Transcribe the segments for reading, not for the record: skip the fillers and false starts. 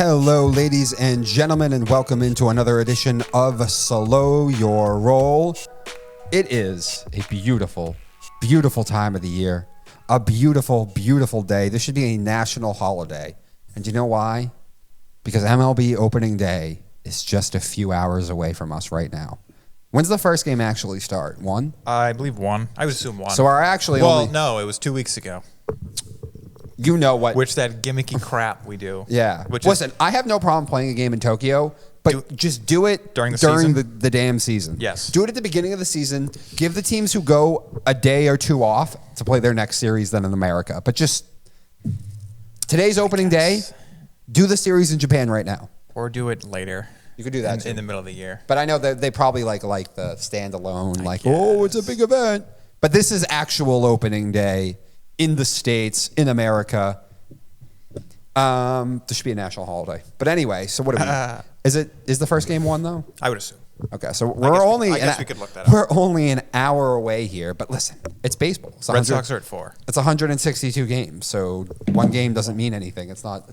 Hello, ladies and gentlemen, and welcome into another edition of Slo Ur Roll. It is a beautiful, beautiful time of the year. A beautiful, beautiful day. This should be a national holiday. And do you know why? Because MLB opening day is just a few hours away from us right now. When's the first game actually start? 1? I believe 1. I would assume 1. So our actually no, it was 2 weeks ago. You know what? Which that gimmicky crap we do. Yeah. Listen, I have no problem playing a game in Tokyo, but just do it during the damn season. Yes. Do it at the beginning of the season. Give the teams who go a day or two off to play their next series then in America. But just today's opening day, do the series in Japan right now. Or do it later. You could do that in the middle of the year. But I know that they probably like the standalone, oh, it's a big event. But this is actual opening day in the States, in America. This should be a national holiday. But anyway, so what do we is the first game 1 though? I would assume. Okay, so I guess we could look that up. We're only an hour away here, but listen, it's baseball. Red Sox are at 4. It's 162 games, so one game doesn't mean anything. It's not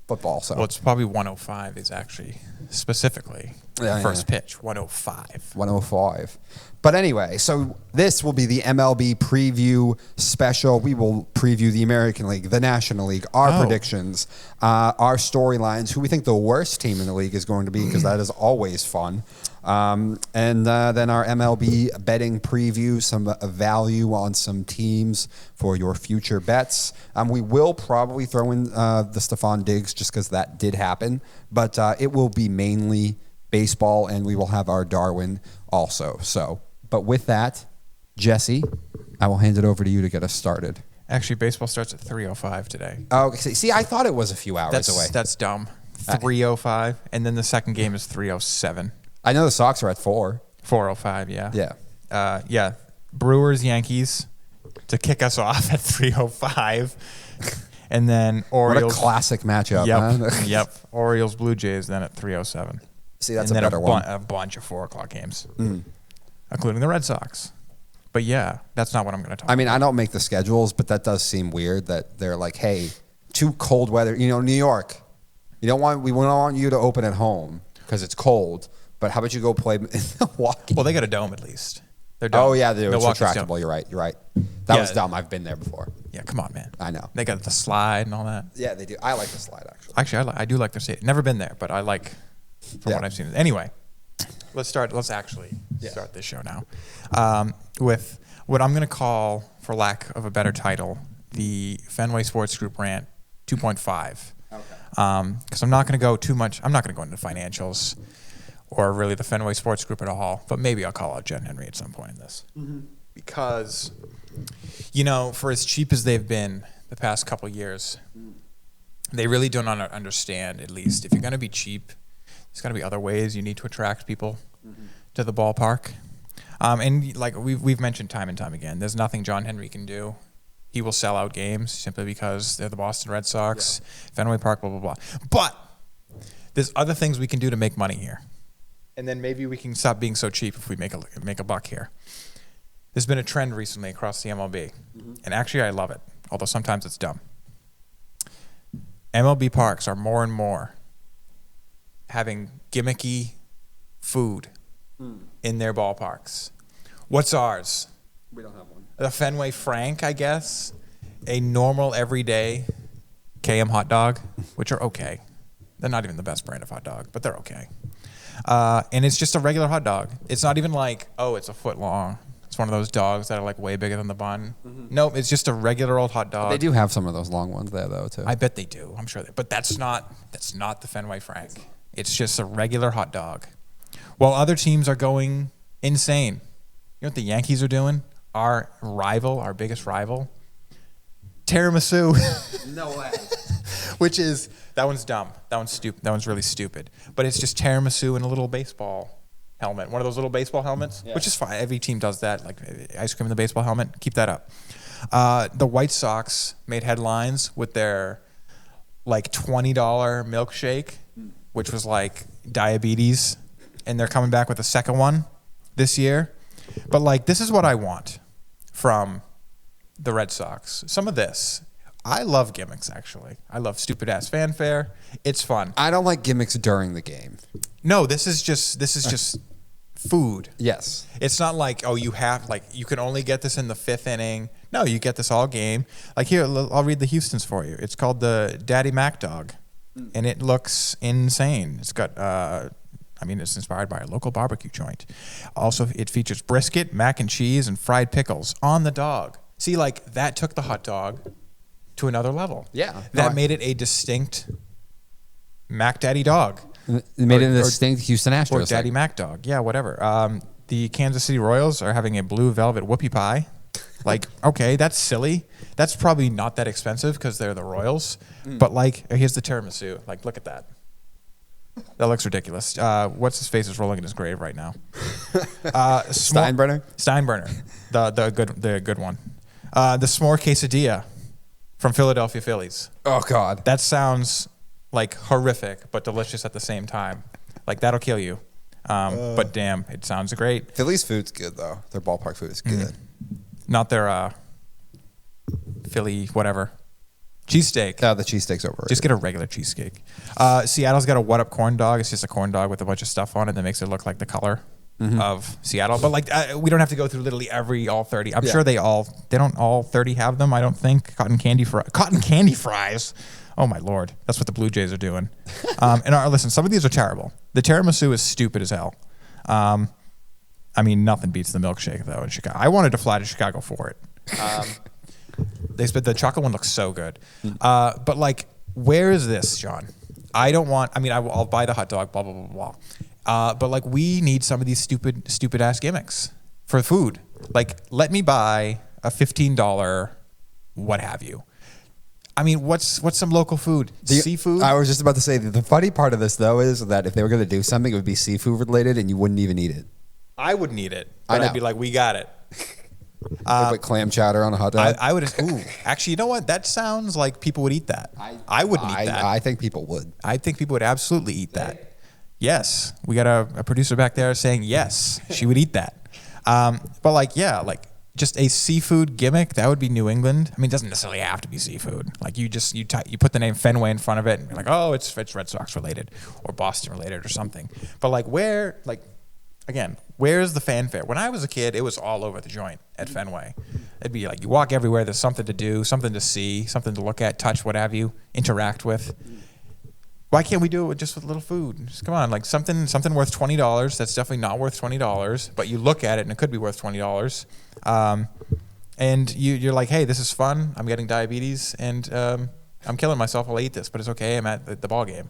football. So well, it's probably 105 is actually specifically first pitch. 105. 105. But anyway, so this will be the MLB preview special. We will preview the American League, the National League, our predictions, our storylines, who we think the worst team in the league is going to be, because that is always fun. And then our MLB betting preview, some value on some teams for your future bets. We will probably throw in the Stefon Diggs just because that did happen, but it will be mainly baseball, and we will have our Darwin also. So, but with that, Jesse, I will hand it over to you to get us started. Actually, baseball starts at 3:05 today. Oh, okay. See, I thought it was a few hours away. That's dumb. 3:05, and then the second game is 3:07. I know the Sox are at 4. 4:05, yeah. Yeah. Yeah. Brewers, Yankees to kick us off at 3:05. And then Orioles. What a classic matchup, Yep. man. Yep. Orioles, Blue Jays then at 3:07. See, that's and a better one. A bunch of 4 o'clock games, including the Red Sox. But yeah, that's not what I'm going to talk about. I mean, I don't make the schedules, but that does seem weird that they're like, hey, too cold weather. You know, New York, we don't want you to open at home because it's cold. But how about you go play in Milwaukee? Well, they got a dome at least. They're Oh, yeah, it's Milwaukee's retractable. dome. You're right. That was dumb. I've been there before. Yeah, come on, man. I know. They got the slide and all that. Yeah, they do. I like the slide, actually. Actually, I do like their stadium. Never been there, but I like from what I've seen. Anyway, let's actually start this show now with what I'm going to call, for lack of a better title, the Fenway Sports Group rant 2.5. Okay. Because I'm not going to go too much. I'm not going to go into financials or really the Fenway Sports Group at all, but maybe I'll call out Jen Henry at some point in this. Because, you know, for as cheap as they've been the past couple years, they really don't understand, at least, if you're going to be cheap, there's got to be other ways you need to attract people to the ballpark. And like we've mentioned time and time again, there's nothing John Henry can do. He will sell out games simply because they're the Boston Red Sox, Fenway Park, blah, blah, blah. But there's other things we can do to make money here. And then maybe we can stop being so cheap if we make a buck here. There's been a trend recently across the MLB, and actually I love it, although sometimes it's dumb. MLB parks are more and more having gimmicky food in their ballparks. What's ours? We don't have one. The Fenway Frank, I guess. A normal, everyday KM hot dog, which are okay. They're not even the best brand of hot dog, but they're okay. And it's just a regular hot dog. It's not even like, oh, it's a foot long. It's one of those dogs that are like way bigger than the bun. Nope, it's just a regular old hot dog. They do have some of those long ones there, though, too. I bet they do. I'm sure but that's not the Fenway Frank. It's just a regular hot dog. While other teams are going insane. You know what the Yankees are doing? Our rival, our biggest rival, tiramisu. No way. Which is, that one's dumb. That one's stupid. That one's really stupid. But it's just tiramisu in a little baseball helmet. One of those little baseball helmets, which is fine. Every team does that, like ice cream in the baseball helmet. Keep that up. The White Sox made headlines with their like $20 milkshake, which was like diabetes. And they're coming back with a second one this year. But like, this is what I want from the Red Sox. Some of this. I love gimmicks, actually. I love stupid-ass fanfare. It's fun. I don't like gimmicks during the game. No, this is just food. Yes. It's not like, oh, you can only get this in the 5th inning. No, you get this all game. Like, here, I'll read the Houston's for you. It's called the Daddy Mac Dog, and it looks insane. It's got, it's inspired by a local barbecue joint. Also, it features brisket, mac and cheese, and fried pickles on the dog. See, like, that took the hot dog to another level. Yeah. That made it a distinct Mac Daddy dog. It made it a distinct Houston Astros. Or Daddy Mac Dog. Yeah, whatever. The Kansas City Royals are having a blue velvet whoopie pie. Like, okay, that's silly. That's probably not that expensive because they're the Royals. But, like, here's the tiramisu. Like, look at that. That looks ridiculous. What's his face is rolling in his grave right now. Steinbrenner? Steinbrenner, the good one. The s'more quesadilla from Philadelphia Phillies. Oh, God. That sounds like horrific, but delicious at the same time. Like, that'll kill you. But damn, it sounds great. Philly's food's good, though. Their ballpark food is good. Not their Philly whatever. Cheesesteak. The cheesesteak's overrated. Just get a regular cheesesteak. Seattle's got a what up corn dog. It's just a corn dog with a bunch of stuff on it that makes it look like the color of Seattle. But like we don't have to go through literally all 30. I'm sure they don't all 30 have them. I don't think cotton candy fries. Oh my Lord, that's what the Blue Jays are doing. Listen, some of these are terrible. The tiramisu is stupid as hell. Nothing beats the milkshake though in Chicago. I wanted to fly to Chicago for it. The chocolate one looks so good. But like, where is this, John? I'll buy the hot dog, blah, blah, blah, blah. But like, we need some of these stupid ass gimmicks for food. Like, let me buy a $15 what have you. I mean, what's some local food? Seafood? I was just about to say, the funny part of this, though, is that if they were going to do something, it would be seafood related and you wouldn't even eat it. I wouldn't eat it. But I'd be like, we got it. Put clam chowder on a hot dog. I would. Ooh, actually, you know what? That sounds like people would eat that. I wouldn't eat that. I think people would. I think people would absolutely eat that. Yes, we got a producer back there saying yes, she would eat that. But like, yeah, like just a seafood gimmick that would be New England. I mean, it doesn't necessarily have to be seafood. Like you put the name Fenway in front of it, and you're like, oh, it's Red Sox related or Boston related or something. But like, where's the fanfare? When I was a kid, it was all over the joint at Fenway. It'd be like you walk everywhere, there's something to do, something to see, something to look at, touch, what have you, interact with. Why can't we do it just with a little food? Just come on, like something worth $20. That's definitely not worth $20, but you look at it and it could be worth $20. And you're like, hey, this is fun. I'm getting diabetes and I'm killing myself. I'll eat this, but it's okay. I'm at the ball game.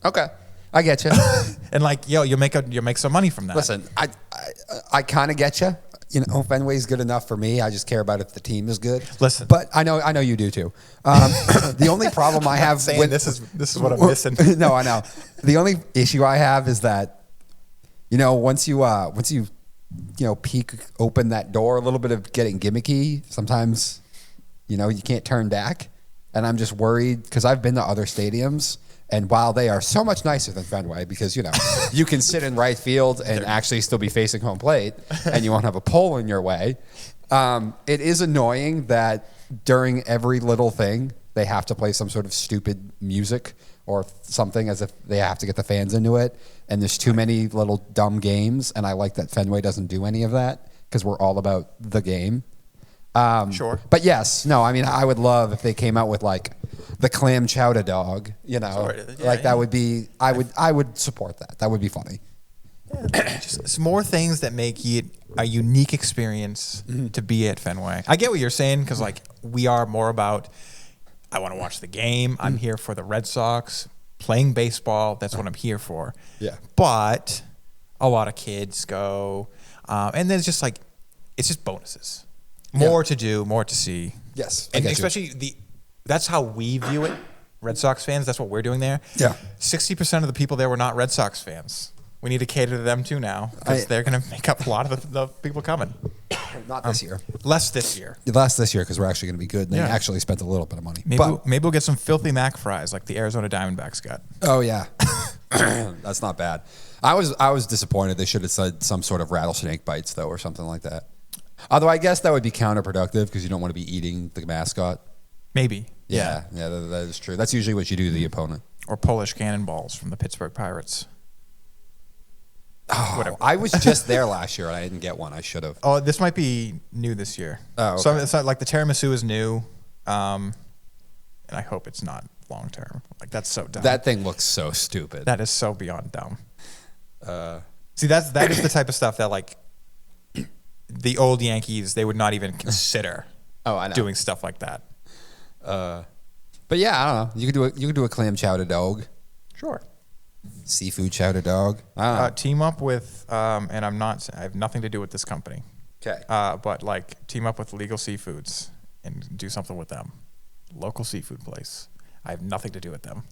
Okay. I get you. And like, you'll make some money from that. Listen, I kind of get you. You know, Fenway's good enough for me. I just care about if the team is good. Listen, but I know you do too. The only problem I have with this is what I'm missing. No, I know. The only issue I have is that, once you peek open that door, a little bit of getting gimmicky. Sometimes, you can't turn back, and I'm just worried because I've been to other stadiums. And while they are so much nicer than Fenway, because, you can sit in right field and actually still be facing home plate and you won't have a pole in your way, it is annoying that during every little thing, they have to play some sort of stupid music or something as if they have to get the fans into it. And there's too many little dumb games. And I like that Fenway doesn't do any of that because we're all about the game. Sure. But yes, no, I would love if they came out with like the clam chowder dog, that would be, I would support that. That would be funny. Yeah, just more things that make it a unique experience to be at Fenway. I get what you're saying because like we are more about, I want to watch the game. I'm here for the Red Sox playing baseball. That's what I'm here for. Yeah. But a lot of kids go, and then it's just bonuses. More to do, more to see. Yes. And especially that's how we view it. Red Sox fans, that's what we're doing there. Yeah. 60% of the people there were not Red Sox fans. We need to cater to them too now because they're going to make up a lot of the people coming. Not this year. Less this year. Less this year because we're actually going to be good. They actually spent a little bit of money. Maybe we'll get some filthy Mac fries like the Arizona Diamondbacks got. Oh, yeah. That's not bad. I was disappointed. They should have said some sort of rattlesnake bites, though, or something like that. Although I guess that would be counterproductive because you don't want to be eating the mascot. Maybe. Yeah, that is true. That's usually what you do to the opponent. Or Polish cannonballs from the Pittsburgh Pirates. Oh, Whatever. I was just there last year and I didn't get one. I should have. Oh, this might be new this year. Oh, okay. So it's not like the tiramisu is new, and I hope it's not long term. Like that's so dumb. That thing looks so stupid. That is so beyond dumb. See, that is the type of stuff that like the old Yankees, they would not even consider I know. doing stuff like that. But yeah, I don't know. You could do a clam chowder dog. Sure. Seafood chowder dog. I don't know. Team up with, and I have nothing to do with this company. Okay. But like team up with Legal Seafoods and do something with them. Local seafood place. I have nothing to do with them.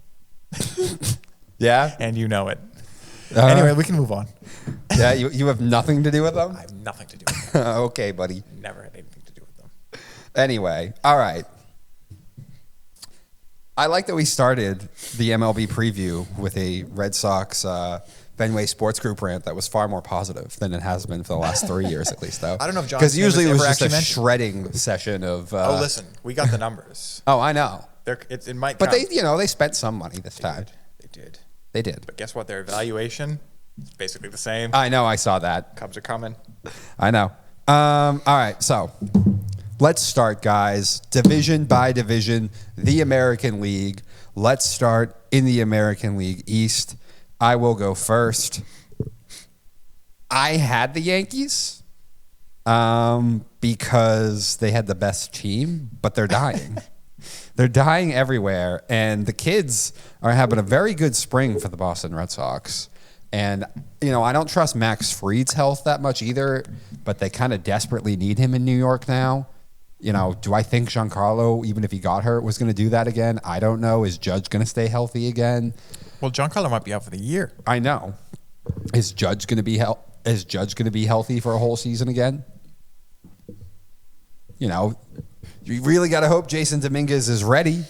Yeah? And you know it. Anyway, we can move on. Yeah, you have nothing to do with them? I have nothing to do with them. Okay, buddy. Never had anything to do with them. Anyway, all right. I like that we started the MLB preview with a Red Sox Fenway Sports Group rant that was far more positive than it has been for the last 3 years, at least, though. I don't know if John because usually it was just a mentioned. shredding session of. Oh, listen, we got the numbers. Oh, I know. It might. But count. they spent some money this time. They did. They did. But guess what? Their evaluation is basically the same. I know. I saw that. Cubs are coming. I know. All right, so let's start, guys. Division by division, the American League. Let's start in the American League East. I will go first. I had the Yankees because they had the best team, but they're dying. They're dying everywhere, and the kids are having a very good spring for the Boston Red Sox. And, I don't trust Max Fried's health that much either, but they kind of desperately need him in New York now. Do I think Giancarlo, even if he got hurt, was going to do that again? I don't know. Is Judge going to stay healthy again? Well, Giancarlo might be out for the year. I know. Is Judge going to be healthy for a whole season again? You really got to hope Jason Dominguez is ready.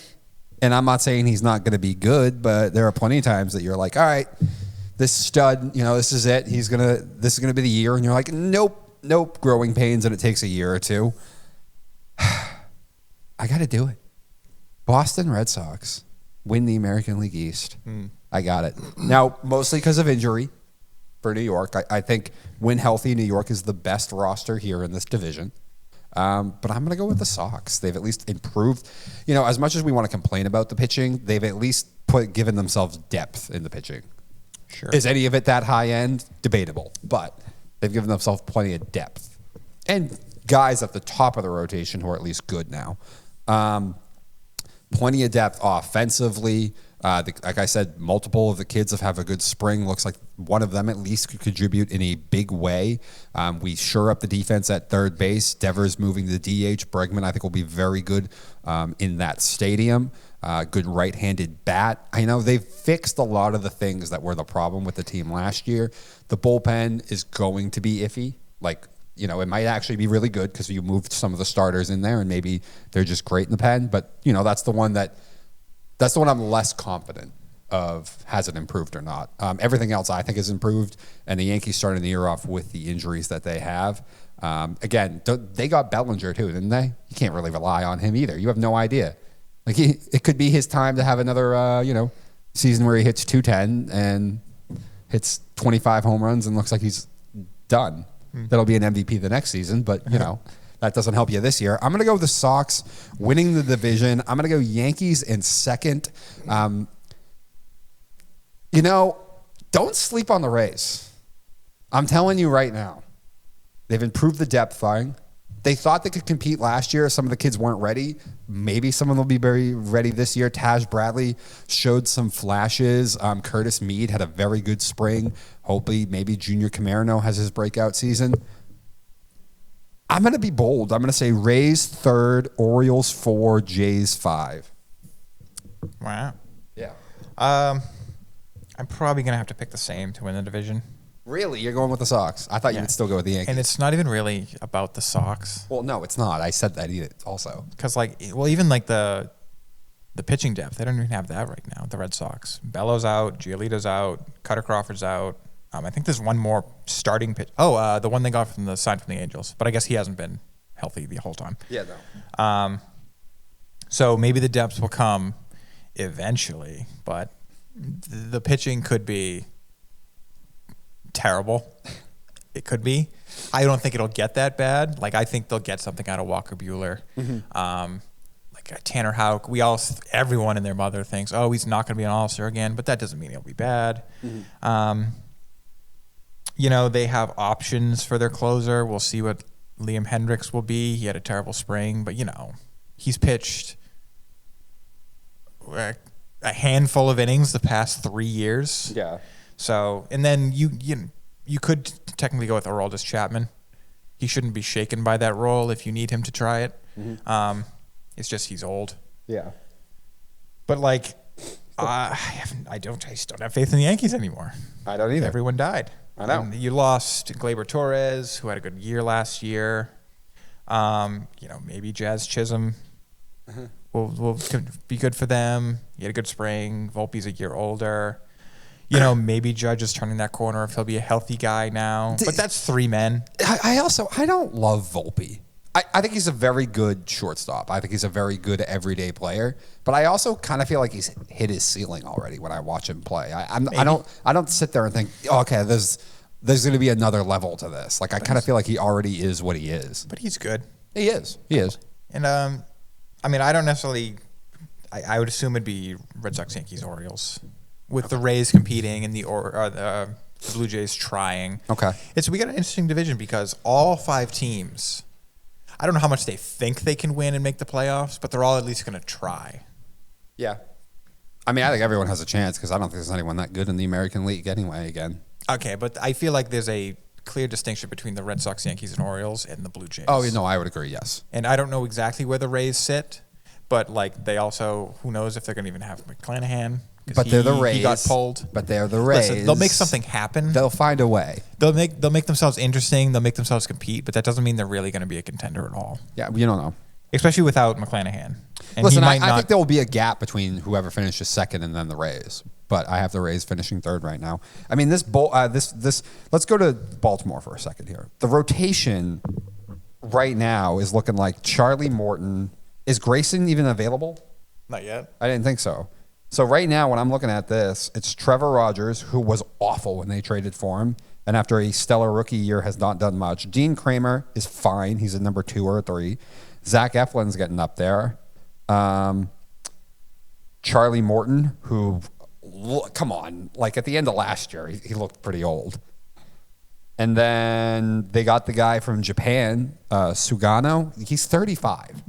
And I'm not saying he's not going to be good, but there are plenty of times that you're like, all right, this stud, this is it. This is going to be the year. And you're like, nope, growing pains, and it takes a year or two. I got to do it. Boston Red Sox win the American League East. I got it. Now, mostly because of injury for New York. I think when healthy, New York is the best roster here in this division. But I'm going to go with the Sox. They've at least improved. As much as we want to complain about the pitching, they've at least given themselves depth in the pitching. Sure. Is any of it that high end? Debatable. But they've given themselves plenty of depth. And guys at the top of the rotation who are at least good now. Plenty of depth offensively. Like I said, multiple of the kids have a good spring. Looks like one of them at least could contribute in a big way. We shore up the defense at third base. Devers moving to DH. Bregman, I think, will be very good in that stadium. Good right-handed bat. I know they've fixed a lot of the things that were the problem with the team last year. The bullpen is going to be iffy. It might actually be really good because you moved some of the starters in there and maybe they're just great in the pen. But, that's the one I'm less confident of has it improved or not. Everything else I think has improved, and the Yankees started the year off with the injuries that they have. Again, they got Bellinger too, didn't they? You can't really rely on him either. You have no idea. It could be his time to have another, season where he hits 210 and hits 25 home runs and looks like he's done. That'll be an MVP the next season, but, that doesn't help you this year. I'm going to go with the Sox winning the division. I'm going to go Yankees in second. Don't sleep on the Rays. I'm telling you right now. They've improved the depth fine. They thought they could compete last year. Some of the kids weren't ready. Maybe some of them will be very ready this year. Taj Bradley showed some flashes. Curtis Mead had a very good spring. Hopefully, maybe Junior Camerino has his breakout season. I'm going to be bold. I'm going to say Rays 3rd, Orioles 4, Jays 5. Wow. Yeah. I'm probably going to have to pick the same to win the division. Really? You're going with the Sox? I thought you would still go with the Yankees. And it's not even really about the Sox. Well, no, it's not. I said that also. Because, even the pitching depth, they don't even have that right now, the Red Sox. Bellows out, Giolito's out, Cutter Crawford's out. I think there's one more starting pitch. Oh, the one they got from the sign from the Angels. But I guess he hasn't been healthy the whole time. Yeah, no. So maybe the depth will come eventually, but the pitching could be terrible. It could be. I don't think it'll get that bad. Like, I think they'll get something out of Walker Buehler. Like Tanner Houck. Everyone and their mother thinks, oh, he's not going to be an All-Star again, but that doesn't mean he'll be bad. They have options for their closer. We'll see what Liam Hendricks will be. He had a terrible spring, but, he's pitched a handful of innings the past 3 years. Yeah. So, and then you could technically go with Aroldis Chapman. He shouldn't be shaken by that role if you need him to try it. It's just he's old. Yeah. But I just don't have faith in the Yankees anymore. I don't either. Everyone died. I know. And you lost Gleyber Torres, who had a good year last year. Maybe Jazz Chisholm will be good for them. He had a good spring. Volpe's a year older. Maybe Judge is turning that corner if he'll be a healthy guy now. But that's 3 men. I don't love Volpe. I think he's a very good shortstop. I think he's a very good everyday player. But I also kind of feel like he's hit his ceiling already when I watch him play. I don't sit there and think, okay, there's going to be another level to this. Like, I kind of feel like he already is what he is. But he's good. He is. And I don't necessarily. I would assume it'd be Red Sox, Yankees, Orioles, with the Rays competing and the Blue Jays trying. Okay. We got an interesting division because all 5 teams. I don't know how much they think they can win and make the playoffs, but they're all at least going to try. Yeah. I think everyone has a chance because I don't think there's anyone that good in the American League anyway again. Okay, but I feel like there's a clear distinction between the Red Sox, Yankees, and Orioles and the Blue Jays. Oh, no, I would agree, yes. And I don't know exactly where the Rays sit, but they also, who knows if they're going to even have McClanahan. But they're the Rays. He got pulled. But they're the Rays. Listen, they'll make something happen. They'll find a way. They'll make themselves interesting. They'll make themselves compete, but that doesn't mean they're really going to be a contender at all. Yeah, you don't know. Especially without McClanahan. And listen, I think there will be a gap between whoever finishes second and then the Rays. But I have the Rays finishing third right now. Let's go to Baltimore for a second here. The rotation right now is looking like Charlie Morton. Is Grayson even available? Not yet. I didn't think so. So right now, when I'm looking at this, it's Trevor Rogers, who was awful when they traded for him, and after a stellar rookie year has not done much. Dean Kramer is fine. He's a number 2 or a 3. Zach Eflin's getting up there. Charlie Morton, who, come on, at the end of last year, he looked pretty old. And then they got the guy from Japan, Sugano. He's 35.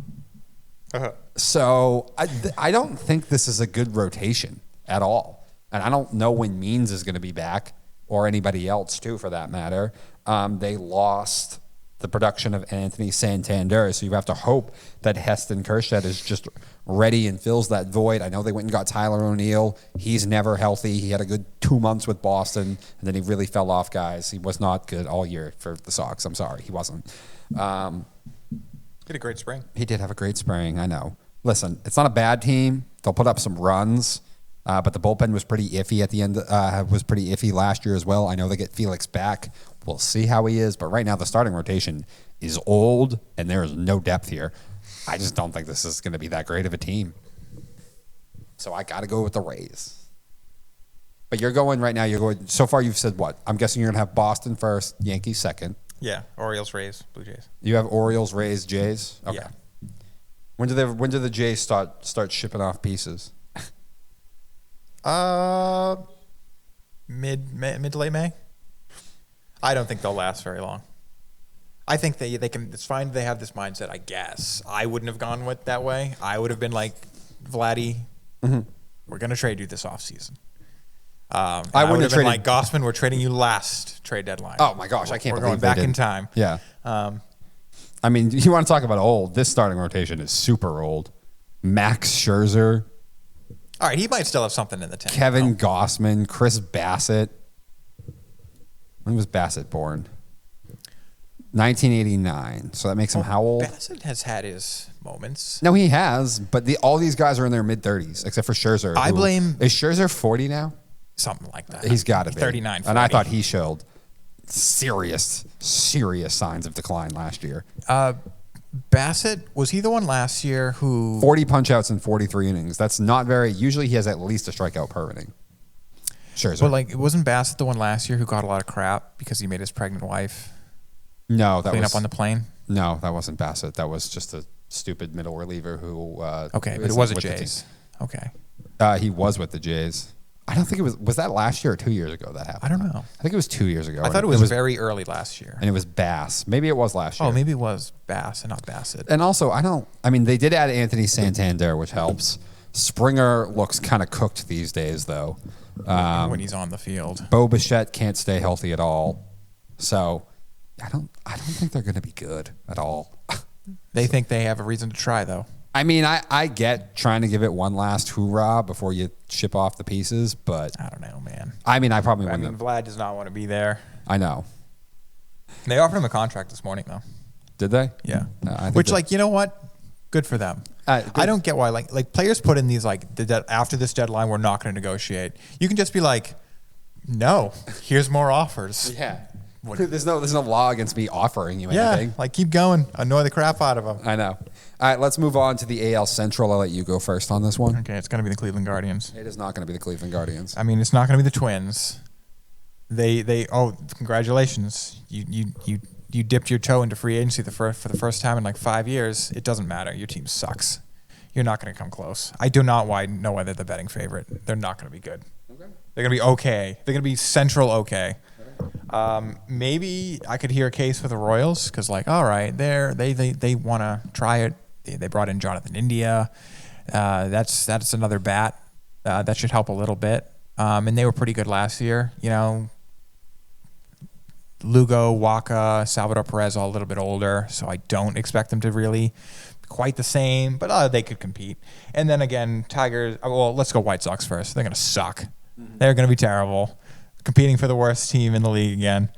So I don't think this is a good rotation at all. And I don't know when Means is going to be back, or anybody else, too, for that matter. They lost the production of Anthony Santander, so you have to hope that Heston Kjerstad is just ready and fills that void. I know they went and got Tyler O'Neill. He's never healthy. He had a good 2 months with Boston, and then he really fell off, guys. He was not good all year for the Sox. I'm sorry, he wasn't. He had a great spring. He did have a great spring, I know. Listen, it's not a bad team. They'll put up some runs, but the bullpen was pretty iffy at the end. Was pretty iffy last year as well. I know they get Felix back. We'll see how he is. But right now, the starting rotation is old, and there is no depth here. I just don't think this is going to be that great of a team. So I got to go with the Rays. But you're going right now. So far, you've said what? I'm guessing you're going to have Boston first, Yankees second. Yeah, Orioles, Rays, Blue Jays. You have Orioles, Rays, Jays? Okay. Yeah. When do the Jays start shipping off pieces? Mid to late May. I don't think they'll last very long. I think they can. It's fine. They have this mindset. I guess I wouldn't have gone with that way. I would have been like, Vladdy, we're gonna trade you this offseason. I would have been like, Gossman, we're trading you last trade deadline. Oh my gosh, I can't believe we're going back in time. Yeah. I mean, you want to talk about old? This starting rotation is super old. Max Scherzer. All right, he might still have something in the tank. Kevin Gossman, Chris Bassett. When was Bassett born? 1989. So that makes him how old? Bassett has had his moments. No, he has. But all these guys are in their mid-30s, except for Scherzer. Is Scherzer 40 now? Something like that. He's got to be. 39, 40. And I thought he showed serious signs of decline last year. Bassett, was he the one last year who 40 punch-outs in 43 innings. That's not very. Usually he has at least a strikeout per inning. Sure. Well, like, wasn't Bassett the one last year who got a lot of crap because he made his pregnant wife No, that clean was up on the plane? No, that wasn't Bassett. That was just a stupid middle reliever who. Okay, but it was a Jays. Okay. He was with the Jays. I don't think it was. Was that last year or 2 years ago that happened? I don't know. I think it was 2 years ago. I thought it was very early last year. And it was Bass. Maybe it was last year. Oh, maybe it was Bass and not Bassett. And also, they did add Anthony Santander, which helps. Springer looks kind of cooked these days, though. When he's on the field. Bo Bichette can't stay healthy at all. So, I don't think they're going to be good at all. They think they have a reason to try, though. I mean, I get trying to give it one last hoorah before you ship off the pieces, but I don't know, man. I mean, I probably wouldn't. Vlad does not want to be there. I know. They offered him a contract this morning, though. Did they? Yeah. I think Which, like, you know what? Good for them. Good. I don't get why, like players put in these, like, after this deadline, we're not going to negotiate. You can just be like, no, here's more offers. Yeah. There's no law against me offering you anything. Yeah, like, keep going. Annoy the crap out of them. I know. All right, let's move on to the AL Central. I'll let you go first on this one. Okay, it's going to be the Cleveland Guardians. It is not going to be the Cleveland Guardians. I mean, it's not going to be the Twins. Congratulations. You dipped your toe into free agency for the first time in like 5 years. It doesn't matter. Your team sucks. You're not going to come close. I do not know why they're the betting favorite. They're not going to be good. Okay. They're going to be okay. They're going to be Central okay. Maybe I could hear a case for the Royals because, like, all right, they want to try it. They brought in Jonathan India. That's another bat that should help a little bit. And they were pretty good last year. You know, Lugo, Waka, Salvador Perez, all a little bit older, so I don't expect them to really quite the same, but they could compete. And then again, Tigers. Well, let's go White Sox first. They're gonna suck. Mm-hmm. They're gonna be terrible, competing for the worst team in the league again.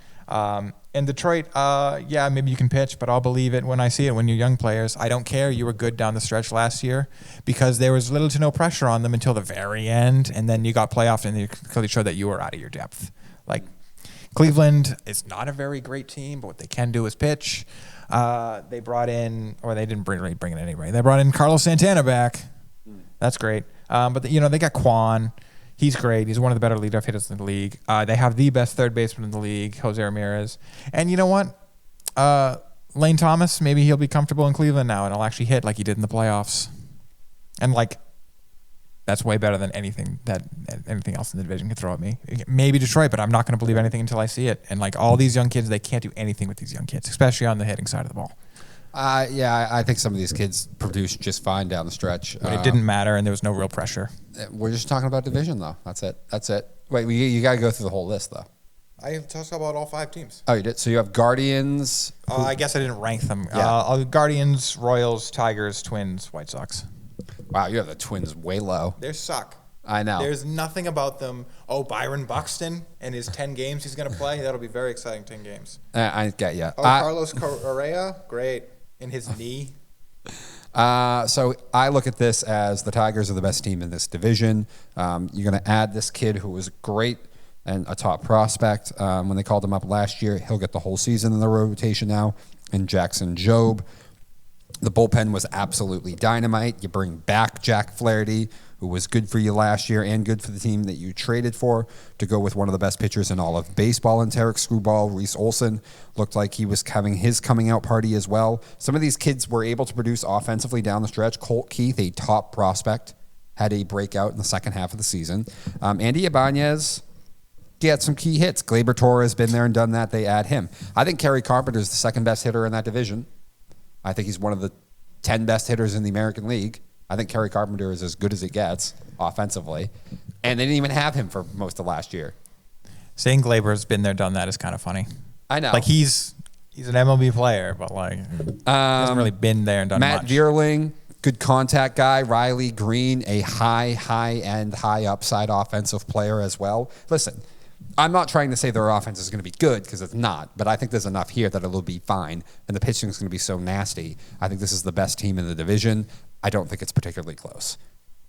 And Detroit, maybe you can pitch, but I'll believe it when I see it. When you're young players, I don't care. You were good down the stretch last year because there was little to no pressure on them until the very end, and then you got playoffs and you clearly showed that you were out of your depth. Like, Cleveland is not a very great team, but what they can do is pitch. They brought in, or they didn't bring it anyway. They brought in Carlos Santana back. That's great. But they got Kwan. He's great. He's one of the better leadoff hitters in the league. They have the best third baseman in the league, Jose Ramirez. And you know what? Lane Thomas, maybe he'll be comfortable in Cleveland now and he'll actually hit like he did in the playoffs. And like, that's way better than anything else in the division can throw at me. Maybe Detroit, but I'm not going to believe anything until I see it. And like all these young kids, they can't do anything with these young kids, especially on the hitting side of the ball. I think some of these kids produced just fine down the stretch. But it didn't matter, and there was no real pressure. We're just talking about division, though. That's it. Wait, you got to go through the whole list, though. I talked about all 5 teams. Oh, you did? So you have Guardians. I guess I didn't rank them. Yeah. Guardians, Royals, Tigers, Twins, White Sox. Wow, you have the Twins way low. They suck. I know. There's nothing about them. Oh, Byron Buxton and his 10 games he's going to play. That'll be very exciting, 10 games. I get you. Carlos Correa, great. In his knee. So I look at this as the Tigers are the best team in this division. You're going to add this kid who was great and a top prospect. When they called him up last year, he'll get the whole season in the rotation now. And Jackson Jobe. The bullpen was absolutely dynamite. You bring back Jack Flaherty, who was good for you last year and good for the team that you traded for, to go with one of the best pitchers in all of baseball in Tarek Screwball. Reese Olson looked like he was having his coming out party as well. Some of these kids were able to produce offensively down the stretch. Colt Keith, a top prospect, had a breakout in the second half of the season. Andy Ibanez, he had some key hits. Gleyber Torres has been there and done that. They add him. I think Kerry Carpenter is the second best hitter in that division. I think he's one of the 10 best hitters in the American League. I think Kerry Carpenter is as good as it gets offensively. And they didn't even have him for most of last year. Saying Gleyber's been there, done that is kind of funny. I know. Like, he's an MLB player, but like he hasn't really been there and done Matt much. Vierling, good contact guy. Riley Green, a high-end, high-upside offensive player as well. Listen, I'm not trying to say their offense is going to be good because it's not, but I think there's enough here that it'll be fine, and the pitching is going to be so nasty. I think this is the best team in the division. I don't think it's particularly close.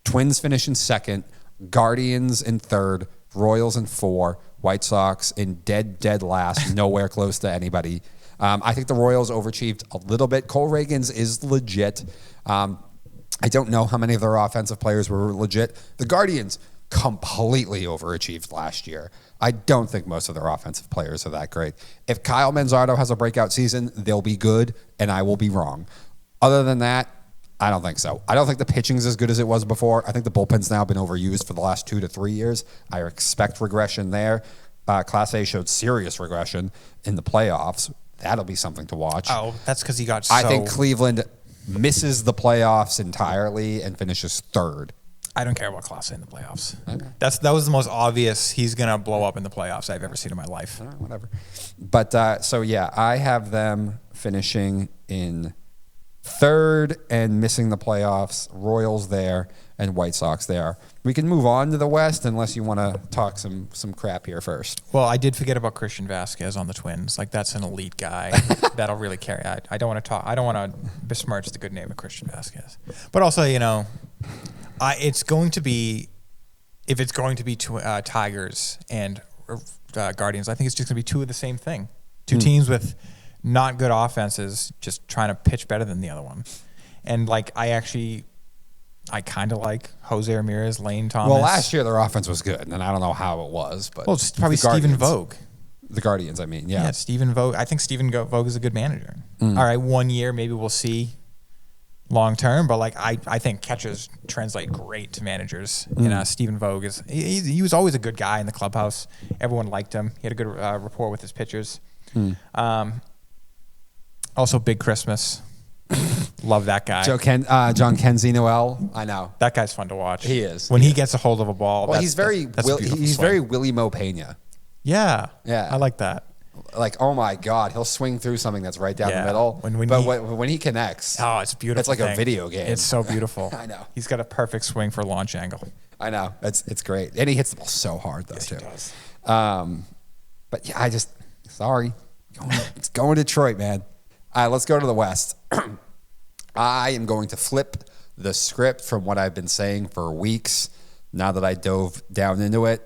Twins finish in second, Guardians in third, Royals in 4, White Sox in dead last, nowhere close to anybody. I think the Royals overachieved a little bit. Cole Reagans is legit. I don't know how many of their offensive players were legit. The Guardians completely overachieved last year. I don't think most of their offensive players are that great. If Kyle Manzardo has a breakout season, they'll be good, and I will be wrong. Other than that, I don't think so. I don't think the pitching's as good as it was before. I think the bullpen's now been overused for the last 2 to 3 years. I expect regression there. Class A showed serious regression in the playoffs. That'll be something to watch. Oh, that's because he got so... I think Cleveland misses the playoffs entirely and finishes third. I don't care about Class A in the playoffs. Okay. That was the most obvious he's going to blow up in the playoffs I've ever seen in my life. Whatever. But, so, yeah, I have them finishing in third and missing the playoffs. Royals there and White Sox there. We can move on to the West unless you want to talk some crap here first. Well, I did forget about Christian Vasquez on the Twins. Like, that's an elite guy that'll really carry. I don't want to talk. I don't want to besmirch the good name of Christian Vasquez. But also, it's going to be, if it's going to be Tigers and Guardians, I think it's just going to be two of the same thing. Two teams with not good offenses, just trying to pitch better than the other one. And like, I kind of like Jose Ramirez, Lane Thomas. Well, last year their offense was good, and I don't know how it was, but it's probably Stephen Vogt. The Guardians, I mean, yeah. Yeah, Stephen Vogt. I think Stephen Vogt is a good manager. All right, 1 year, maybe we'll see long term, but like I think catchers translate great to managers. And Stephen Vogt he was always a good guy in the clubhouse. Everyone liked him. He had a good rapport with his pitchers. Also, Big Christmas. Love that guy. John Kenzie Noel. I know that guy's fun to watch. He is when he gets a hold of a ball. Well, he's very Willie Mo Pena. Yeah, I like that. Like, oh my God, he'll swing through something that's right down the middle. When he connects, it's beautiful. It's like a video game. It's so beautiful. I know. He's got a perfect swing for launch angle. I know. It's great, and he hits the ball so hard though too. He does. But yeah, it's going Detroit, man. Let's go to the West. I am going to flip the script from what I've been saying for weeks. Now that I dove down into it,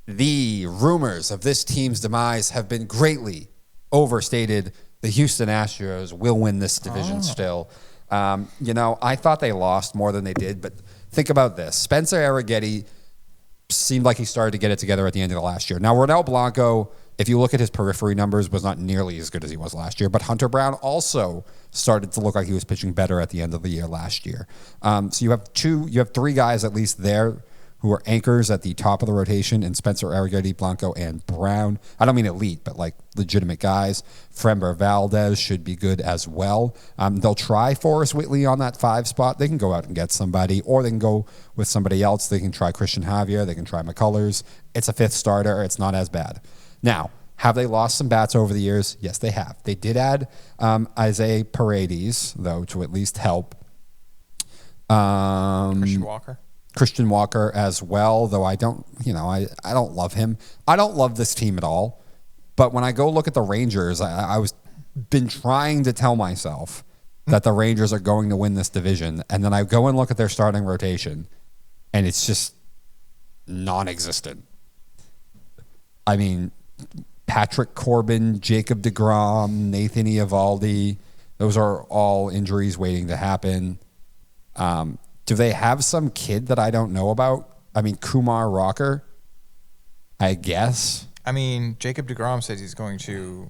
the rumors of this team's demise have been greatly overstated. The Houston Astros will win this division still. I thought they lost more than they did, but think about this. Spencer Arrighetti seemed like he started to get it together at the end of the last year. Now, Ronel Blanco, if you look at his periphery numbers, was not nearly as good as he was last year. But Hunter Brown also started to look like he was pitching better at the end of the year last year. So you have three guys at least there who are anchors at the top of the rotation in Spencer Arrighetti, Blanco, and Brown. I don't mean elite, but like legitimate guys. Frember Valdez should be good as well. They'll try Forrest Whitley on that 5 spot. They can go out and get somebody, or they can go with somebody else. They can try Christian Javier. They can try McCullers. It's a 5th starter. It's not as bad. Now, have they lost some bats over the years? Yes, they have. They did add Isaiah Paredes, though, to at least help. Christian Walker as well, though I don't love him. I don't love this team at all. But when I go look at the Rangers, I was been trying to tell myself that the Rangers are going to win this division, and then I go and look at their starting rotation, and it's just non-existent. I mean, Patrick Corbin, Jacob deGrom, Nathan Eovaldi, those are all injuries waiting to happen. Do they have some kid that I don't know about? I mean, Kumar Rocker, I guess. I mean, Jacob deGrom says he's going to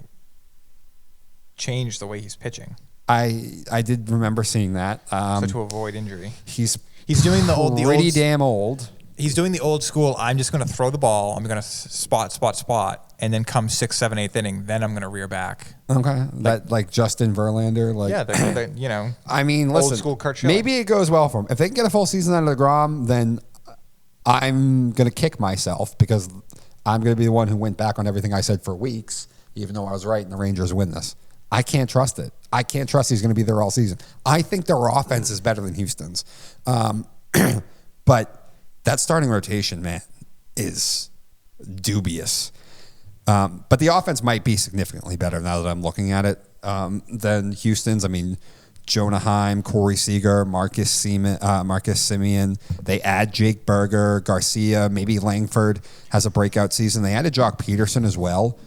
change the way he's pitching. I did remember seeing that. So to avoid injury. He's doing the damn old. He's doing the old school. I'm just going to throw the ball. I'm going to spot, and then come 6th, 7th, 8th inning. Then I'm going to rear back. Okay, like Justin Verlander. Like, yeah, they're I mean, listen. Old school Kurt Schilling. Maybe it goes well for him. If they can get a full season out of DeGrom, then I'm going to kick myself because I'm going to be the one who went back on everything I said for weeks, even though I was right and the Rangers win this. I can't trust it. I can't trust he's going to be there all season. I think their offense is better than Houston's, but that starting rotation, man, is dubious. But the offense might be significantly better now that I'm looking at it than Houston's. I mean, Jonah Heim, Corey Seager, Marcus Semien. They add Jake Berger, Garcia, maybe Langford has a breakout season. They added Jock Peterson as well.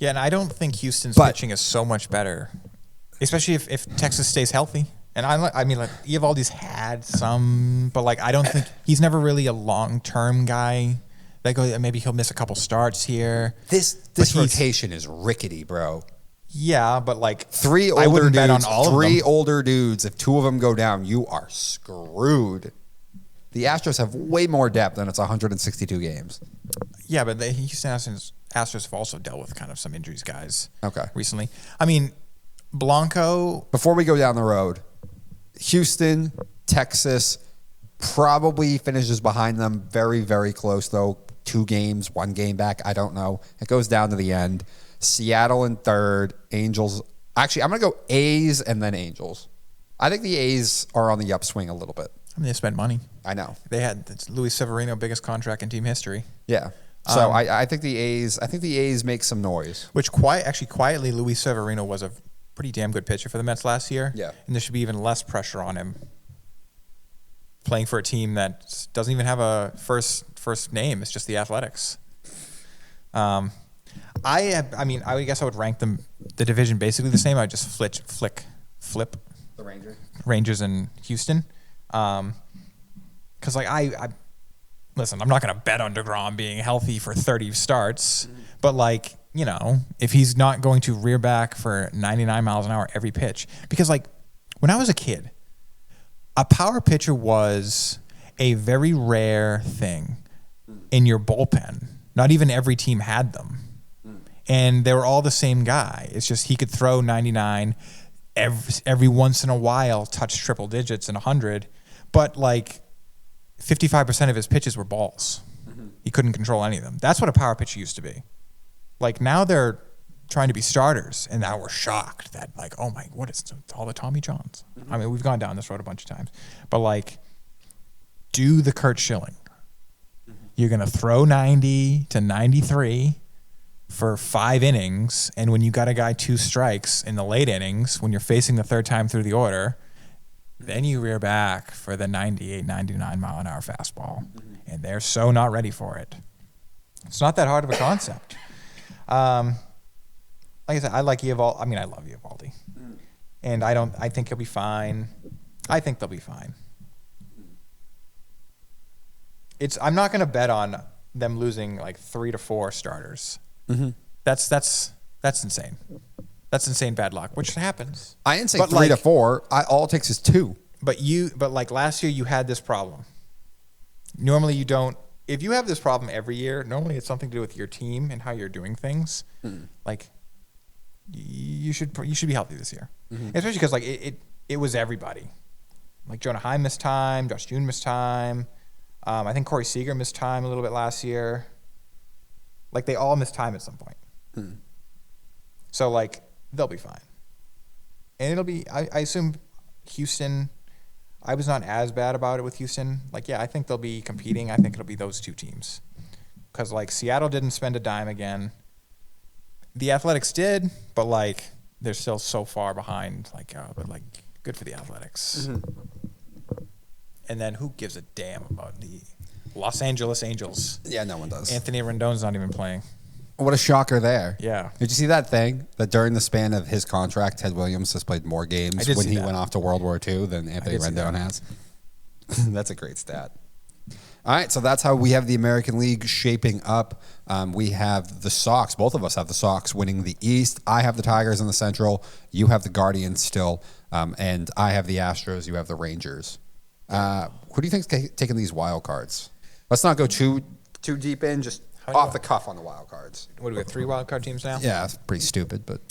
Yeah, and I don't think Houston's pitching is so much better, especially if Texas stays healthy. And I mean, like Eovaldi's had some, but like I don't think he's never really a long-term guy. That goes, maybe he'll miss a couple starts here. This rotation is rickety, bro. Yeah, but like three older dudes. If two of them go down, you are screwed. The Astros have way more depth, and it's 162 games. Yeah, but the Houston Astros have also dealt with kind of some injuries, guys. Okay. Recently, I mean, Blanco. Before we go down the road, Houston, Texas probably finishes behind them. Very, very close though. 2 games, 1 game back. I don't know. It goes down to the end. Seattle in third. Angels. Actually, I'm going to go A's and then Angels. I think the A's are on the upswing a little bit. I mean, they spent money. I know. They had Luis Severino, biggest contract in team history. Yeah. So I think the A's make some noise. Which quietly, Luis Severino was a pretty damn good pitcher for the Mets last year. Yeah. And there should be even less pressure on him playing for a team that doesn't even have a first name. It's just the Athletics. I guess I would rank the division basically the same. I would just flip The Rangers and Houston. Because like I listen, I'm not going to bet on DeGrom being healthy for 30 starts, but like, you know, if he's not going to rear back for 99 miles an hour every pitch, because like when I was a kid, a power pitcher was a very rare thing in your bullpen. Not even every team had them. And they were all the same guy. It's just he could throw 99 every once in a while, touch triple digits and 100, but like 55% of his pitches were balls. He couldn't control any of them. That's what a power pitcher used to be. Like now they're trying to be starters, and now we're shocked that like, oh my, what is all the Tommy Johns? I mean, we've gone down this road a bunch of times, but like, do the Kurt Schilling. You're gonna throw 90 to 93 for 5 innings, and when you got a guy 2 strikes in the late innings, when you're facing the third time through the order, then you rear back for the 98, 99 mile an hour fastball, and they're so not ready for it. It's not that hard of a concept. Like I said, I like Eovaldi. I mean, I love Eovaldi, and I think he'll be fine. I think they'll be fine. I'm not going to bet on them losing like 3 to 4 starters. That's insane. That's insane bad luck, which happens. I didn't say 3 to 4. All it takes is 2. But like last year, you had this problem. Normally, you don't. If you have this problem every year, normally it's something to do with your team and how you're doing things. Like you should be healthy this year, especially because like it was everybody. Like Jonah Heim missed time, Josh June missed time. I think Corey Seager missed time a little bit last year. Like they all missed time at some point. So like they'll be fine, and it'll be. I assume Houston. I was not as bad about it with Houston. Like, yeah, I think they'll be competing. I think it'll be those 2 teams. Because, like, Seattle didn't spend a dime again. The Athletics did, but, like, they're still so far behind. Like, but, like, good for the Athletics. And then who gives a damn about the Los Angeles Angels? Yeah, no one does. Anthony Rendon's not even playing. What a shocker there. Yeah. Did you see that thing? That during the span of his contract, Ted Williams has played more games when he went off to World War II than Anthony Rendon has. That's a great stat. All right, so that's how we have the American League shaping up. We have the Sox. Both of us have the Sox winning the East. I have the Tigers in the Central. You have the Guardians still. And I have the Astros. You have the Rangers. Who do you think's taking these wild cards? Let's not go too deep in, just off the cuff on the wild cards. What do we have, 3 wild card teams now? Yeah, it's pretty stupid, but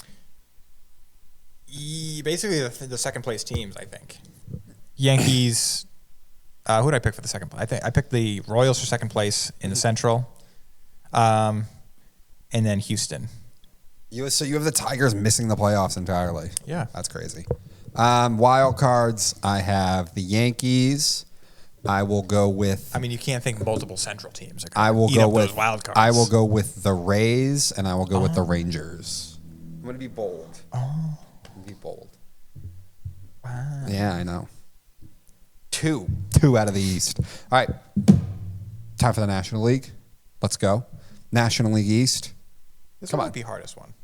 basically the second place teams, I think. Yankees. Who did I pick for the second place? I picked the Royals for second place in the Central, and then Houston. So you have the Tigers missing the playoffs entirely. Yeah, that's crazy. Wild cards. I have the Yankees. I will go with. I mean, you can't think multiple Central teams. I will go with those wild cards. I will go with the Rays, and I will go with the Rangers. I'm going to be bold. I'm going to be bold. Wow. Yeah, I know. Two out of the East. All right, time for the National League. Let's go. National League East. This might be the hardest one.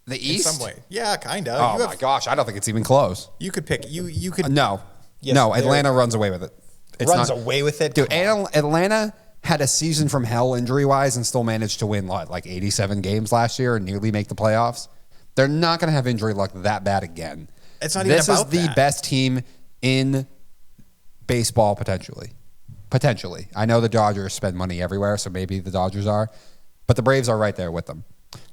The in East? some way. Yeah, kind of. Oh, my gosh. I don't think it's even close. You could pick. You could. No. Yes, no, Atlanta runs away with it. It's runs not, away with it. Dude, Atlanta had a season from hell injury-wise and still managed to win, like 87 games last year and nearly make the playoffs. They're not going to have injury luck that bad again. It's not even about This is the best team in baseball, potentially. Potentially. I know the Dodgers spend money everywhere, so maybe the Dodgers are. But the Braves are right there with them.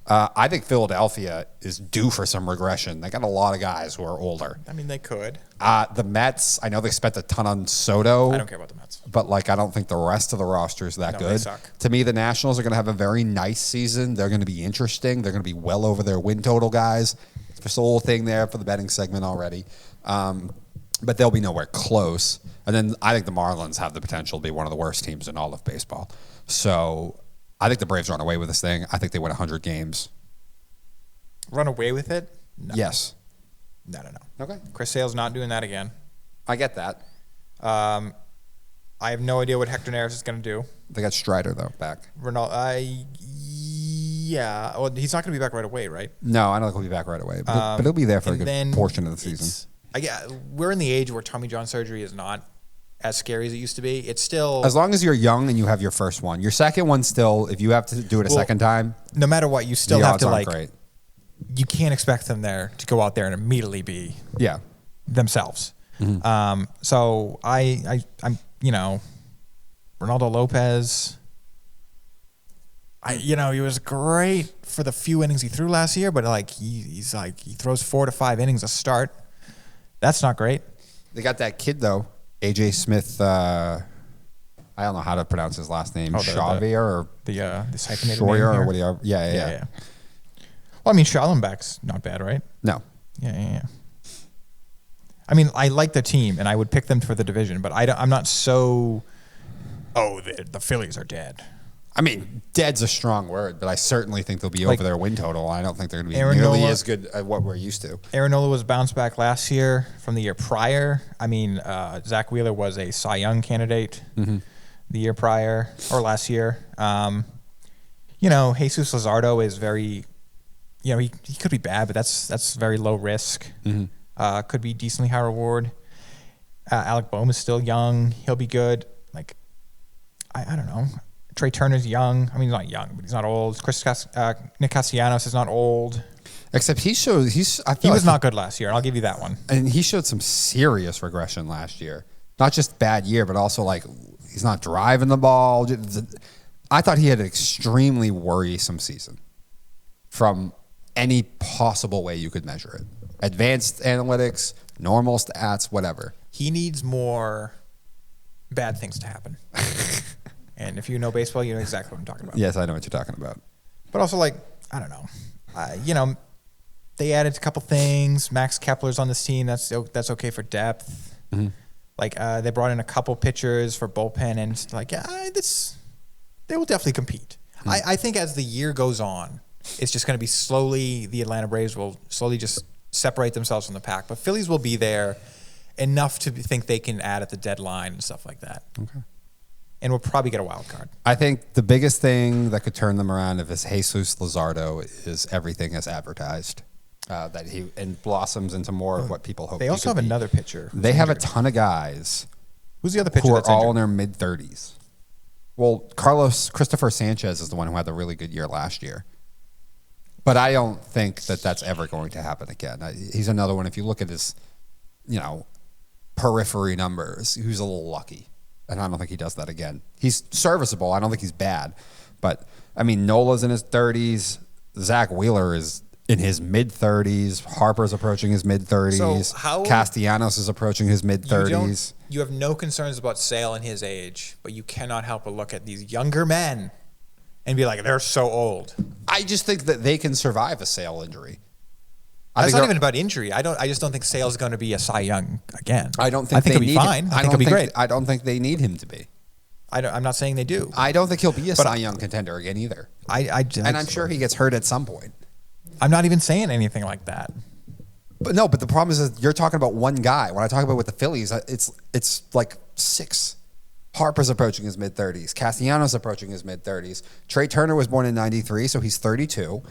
I think Philadelphia is due for some regression. They got a lot of guys who are older. I mean, they could. The Mets, I know they spent a ton on Soto. I don't care about the Mets. But, I don't think the rest of the roster is that good. They suck. To me, the Nationals are going to have a very nice season. They're going to be interesting. They're going to be well over their win total, guys. There's a whole thing there for the betting segment already. But they'll be nowhere close. And then I think the Marlins have the potential to be one of the worst teams in all of baseball. So I think the Braves run away with this thing. I think they win 100 games. Run away with it? No. Yes. No. Okay. Chris Sale's not doing that again. I get that. I have no idea what Hector Neris is going to do. They got Strider, though, back. Yeah. Well, he's not going to be back right away, right? No, I don't think he'll be back right away. But he'll be there for a good portion of the season. We're in the age where Tommy John surgery is not as scary as it used to be. It's still... As long as you're young and you have your first one. Your second one still, if you have to do it a second time... No matter what, you still have to, great. You can't expect them to go out there and immediately be themselves. Mm-hmm. So I'm Ronaldo Lopez... he was great for the few innings he threw last year, but he throws 4 to 5 innings a start. That's not great. They got that kid though, AJ Smith. I don't know how to pronounce his last name. Xavier or the hyphenated Schroyer name or whatever. Yeah. Well, I mean, Schallenbach's not bad, right? No. Yeah. I mean, I like the team, and I would pick them for the division, but I'm not so. Oh, the Phillies are dead. I mean, dead's a strong word, but I certainly think they'll be over their win total. I don't think they're going to be nearly as good at what we're used to. Aaron Nola was bounced back last year from the year prior. I mean, Zach Wheeler was a Cy Young candidate the year prior or last year. Jesus Luzardo is very, he could be bad, but that's very low risk. Mm-hmm. Could be decently high reward. Alec Bohm is still young. He'll be good. I don't know. Trey Turner's young. I mean, he's not young, but he's not old. Nick Castellanos is not old. Except he was not good last year. I'll give you that one. And he showed some serious regression last year. Not just bad year, but also he's not driving the ball. I thought he had an extremely worrisome season from any possible way you could measure it. Advanced analytics, normal stats, whatever. He needs more bad things to happen. And if you know baseball, you know exactly what I'm talking about. Yes, I know what you're talking about. But also, I don't know. They added a couple things. Max Kepler's on this team. That's okay for depth. Mm-hmm. They brought in a couple pitchers for bullpen, and they will definitely compete. Mm-hmm. I think as the year goes on, it's just going to be slowly, the Atlanta Braves will slowly just separate themselves from the pack. But Phillies will be there enough to think they can add at the deadline and stuff like that. Okay. And we'll probably get a wild card. I think the biggest thing that could turn them around if it's Jesus Luzardo is everything is advertised. That he blossoms into more of what people hope. They also have another pitcher. They have a ton of guys. Who's the other pitcher who that's are all injured? in their mid-30s? Well, Christopher Sanchez is the one who had the really good year last year. But I don't think that that's ever going to happen again. He's another one. If you look at his, periphery numbers, he's a little lucky. And I don't think he does that again. He's serviceable. I don't think he's bad. But, Nola's in his 30s. Zach Wheeler is in his mid-30s. Harper's approaching his mid-30s. So Castellanos is approaching his mid-30s. You have no concerns about Sale and his age, but you cannot help but look at these younger men and be like, they're so old. I just think that they can survive a Sale injury. That's not even about injury. I just don't think Sale's going to be a Cy Young again. I think he'll be fine. I think he'll be great. I don't think they need him to be. I'm not saying they do. I don't think he'll be a Cy Young contender again either. And I'm sure he gets hurt at some point. I'm not even saying anything like that. But the problem is that you're talking about one guy. When I talk about with the Phillies, it's like 6. Harper's approaching his mid-30s. Castellanos approaching his mid-30s. Trey Turner was born in 93, so he's 32.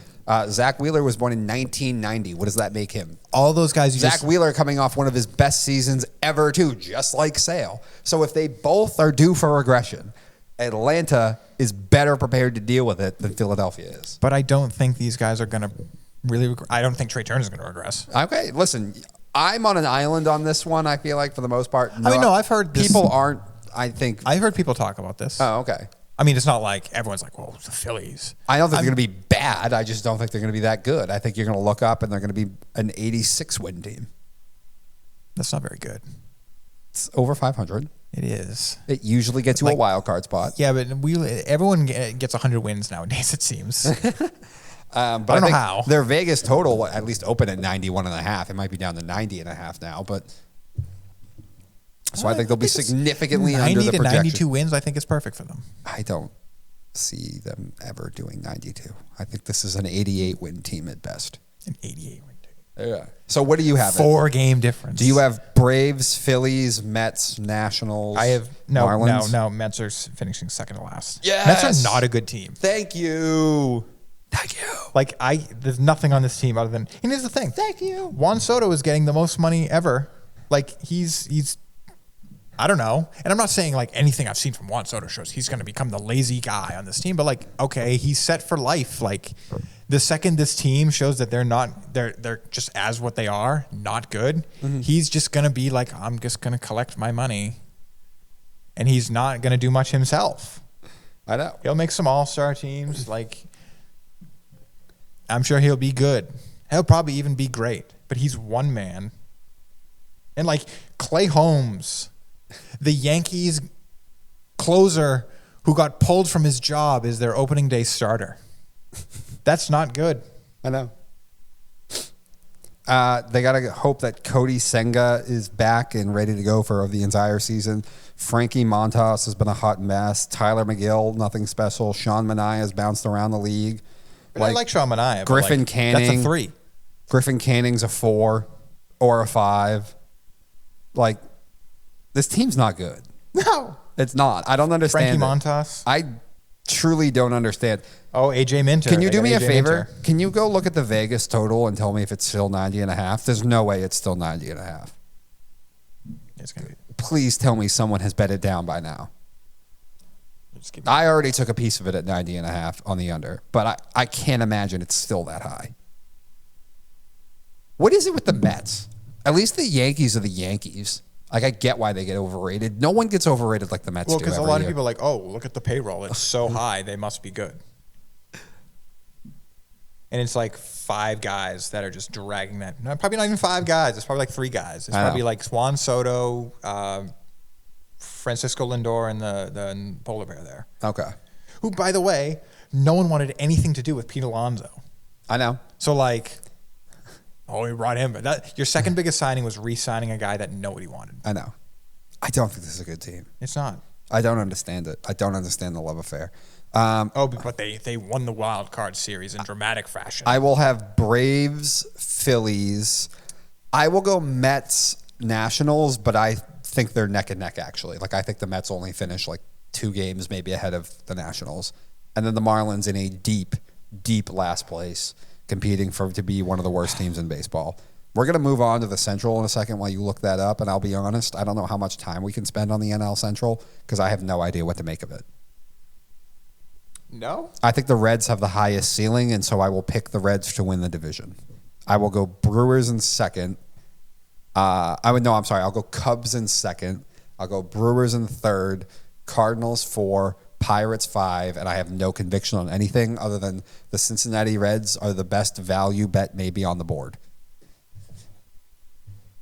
Zach Wheeler was born in 1990. What does that make him? All those guys. Zach Wheeler coming off one of his best seasons ever, too, just like Sale. So if they both are due for regression, Atlanta is better prepared to deal with it than Philadelphia is. But I don't think these guys are going to really. I don't think Trey Turner's going to regress. Okay, listen, I'm on an island on this one, I feel like, for the most part. No, I've heard this. People aren't, I think. I've heard people talk about this. Oh, okay. I mean, it's not like everyone's like, well, it's the Phillies. I don't think they're going to be bad. I just don't think they're going to be that good. I think you're going to look up and they're going to be an 86-win team. That's not very good. It's over 500. It is. It usually gets you a wild card spot. Yeah, but everyone gets 100 wins nowadays, it seems. But I don't know how. Their Vegas total will at least open at 91.5. It might be down to 90.5 now, but so I think they'll be significantly under the projection. 90 to 92 wins, I think is perfect for them. I don't see them ever doing 92. I think this is an 88-win team at best. An 88-win team. Yeah. So what do you have? 4-game difference. Do you have Braves, Phillies, Mets, Nationals? I have Marlins? No. Mets are finishing second to last. Yes. Mets are not a good team. Thank you. Thank you. Like there's nothing on this team other than. And here's the thing. Thank you. Juan Soto is getting the most money ever. Like he's. I don't know. And I'm not saying like anything I've seen from Juan Soto shows he's going to become the lazy guy on this team, but like, okay, he's set for life. Like the second this team shows that they're just as what they are, not good, he's just going to be like, I'm just going to collect my money. And he's not going to do much himself. I know. He'll make some all-star teams. Like, I'm sure he'll be good. He'll probably even be great, but he's one man. And like Clay Holmes, the Yankees closer who got pulled from his job is their opening day starter. That's not good. I know. They got to hope that Cody Senga is back and ready to go for the entire season. Frankie Montas has been a hot mess. Tyler McGill, nothing special. Sean Manaea has bounced around the league. I like Sean Manaea. Griffin Canning. That's a 3. Griffin Canning's a 4 or a 5. Like, this team's not good. No. It's not. I don't understand Frankie Montas. I truly don't understand. Oh, AJ Minter. Can you do me a favor? Can you go look at the Vegas total and tell me if it's still 90.5? There's no way it's still 90.5. It's gonna be. Please tell me someone has bet it down by now. I already took a piece of it at 90.5 on the under, but I can't imagine it's still that high. What is it with the Mets? At least the Yankees are the Yankees. Like, I get why they get overrated. No one gets overrated like the Mets do. Well, because a lot of people are like, oh, look at the payroll. It's so high. They must be good. And it's like 5 guys that are just dragging that. No, probably not even 5 guys. It's probably like 3 guys. It's probably like Juan Soto, Francisco Lindor, and the polar bear there. Okay. Who, by the way, no one wanted anything to do with Pete Alonso. I know. So, like, oh, we brought him. Your second biggest signing was re-signing a guy that nobody wanted. I know. I don't think this is a good team. It's not. I don't understand it. I don't understand the love affair. But they won the wild card series in dramatic fashion. I will have Braves, Phillies. I will go Mets, Nationals, but I think they're neck and neck, actually. Like, I think the Mets only finish like 2 games maybe ahead of the Nationals. And then the Marlins in a deep, deep last place, competing to be one of the worst teams in baseball. We're going to move on to the Central in a second while you look that up, and I'll be honest, I don't know how much time we can spend on the NL Central because I have no idea what to make of it. No? I think the Reds have the highest ceiling, and so I will pick the Reds to win the division. I will go Brewers in second. I'll go Cubs in second. I'll go Brewers in third, Cardinals 4, Pirates 5, and I have no conviction on anything other than the Cincinnati Reds are the best value bet maybe on the board.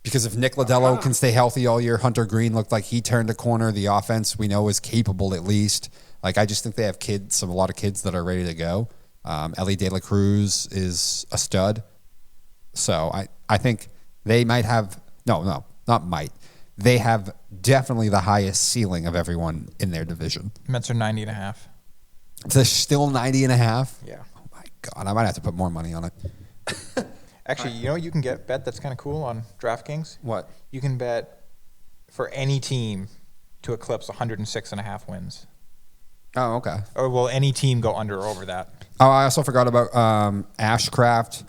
Because if Nick Lodolo can stay healthy all year, Hunter Green looked like he turned a corner. The offense we know is capable at least. Like, I just think they have a lot of kids that are ready to go. Ellie De La Cruz is a stud. So I think they might have, not might. They have definitely the highest ceiling of everyone in their division. Mets are 90.5. They're still 90.5? Yeah. Oh, my God. I might have to put more money on it. Actually, you can bet that's kind of cool on DraftKings? What? You can bet for any team to eclipse 106.5 wins. Oh, okay. Or will any team go under or over that? Oh, I also forgot about Ashcraft.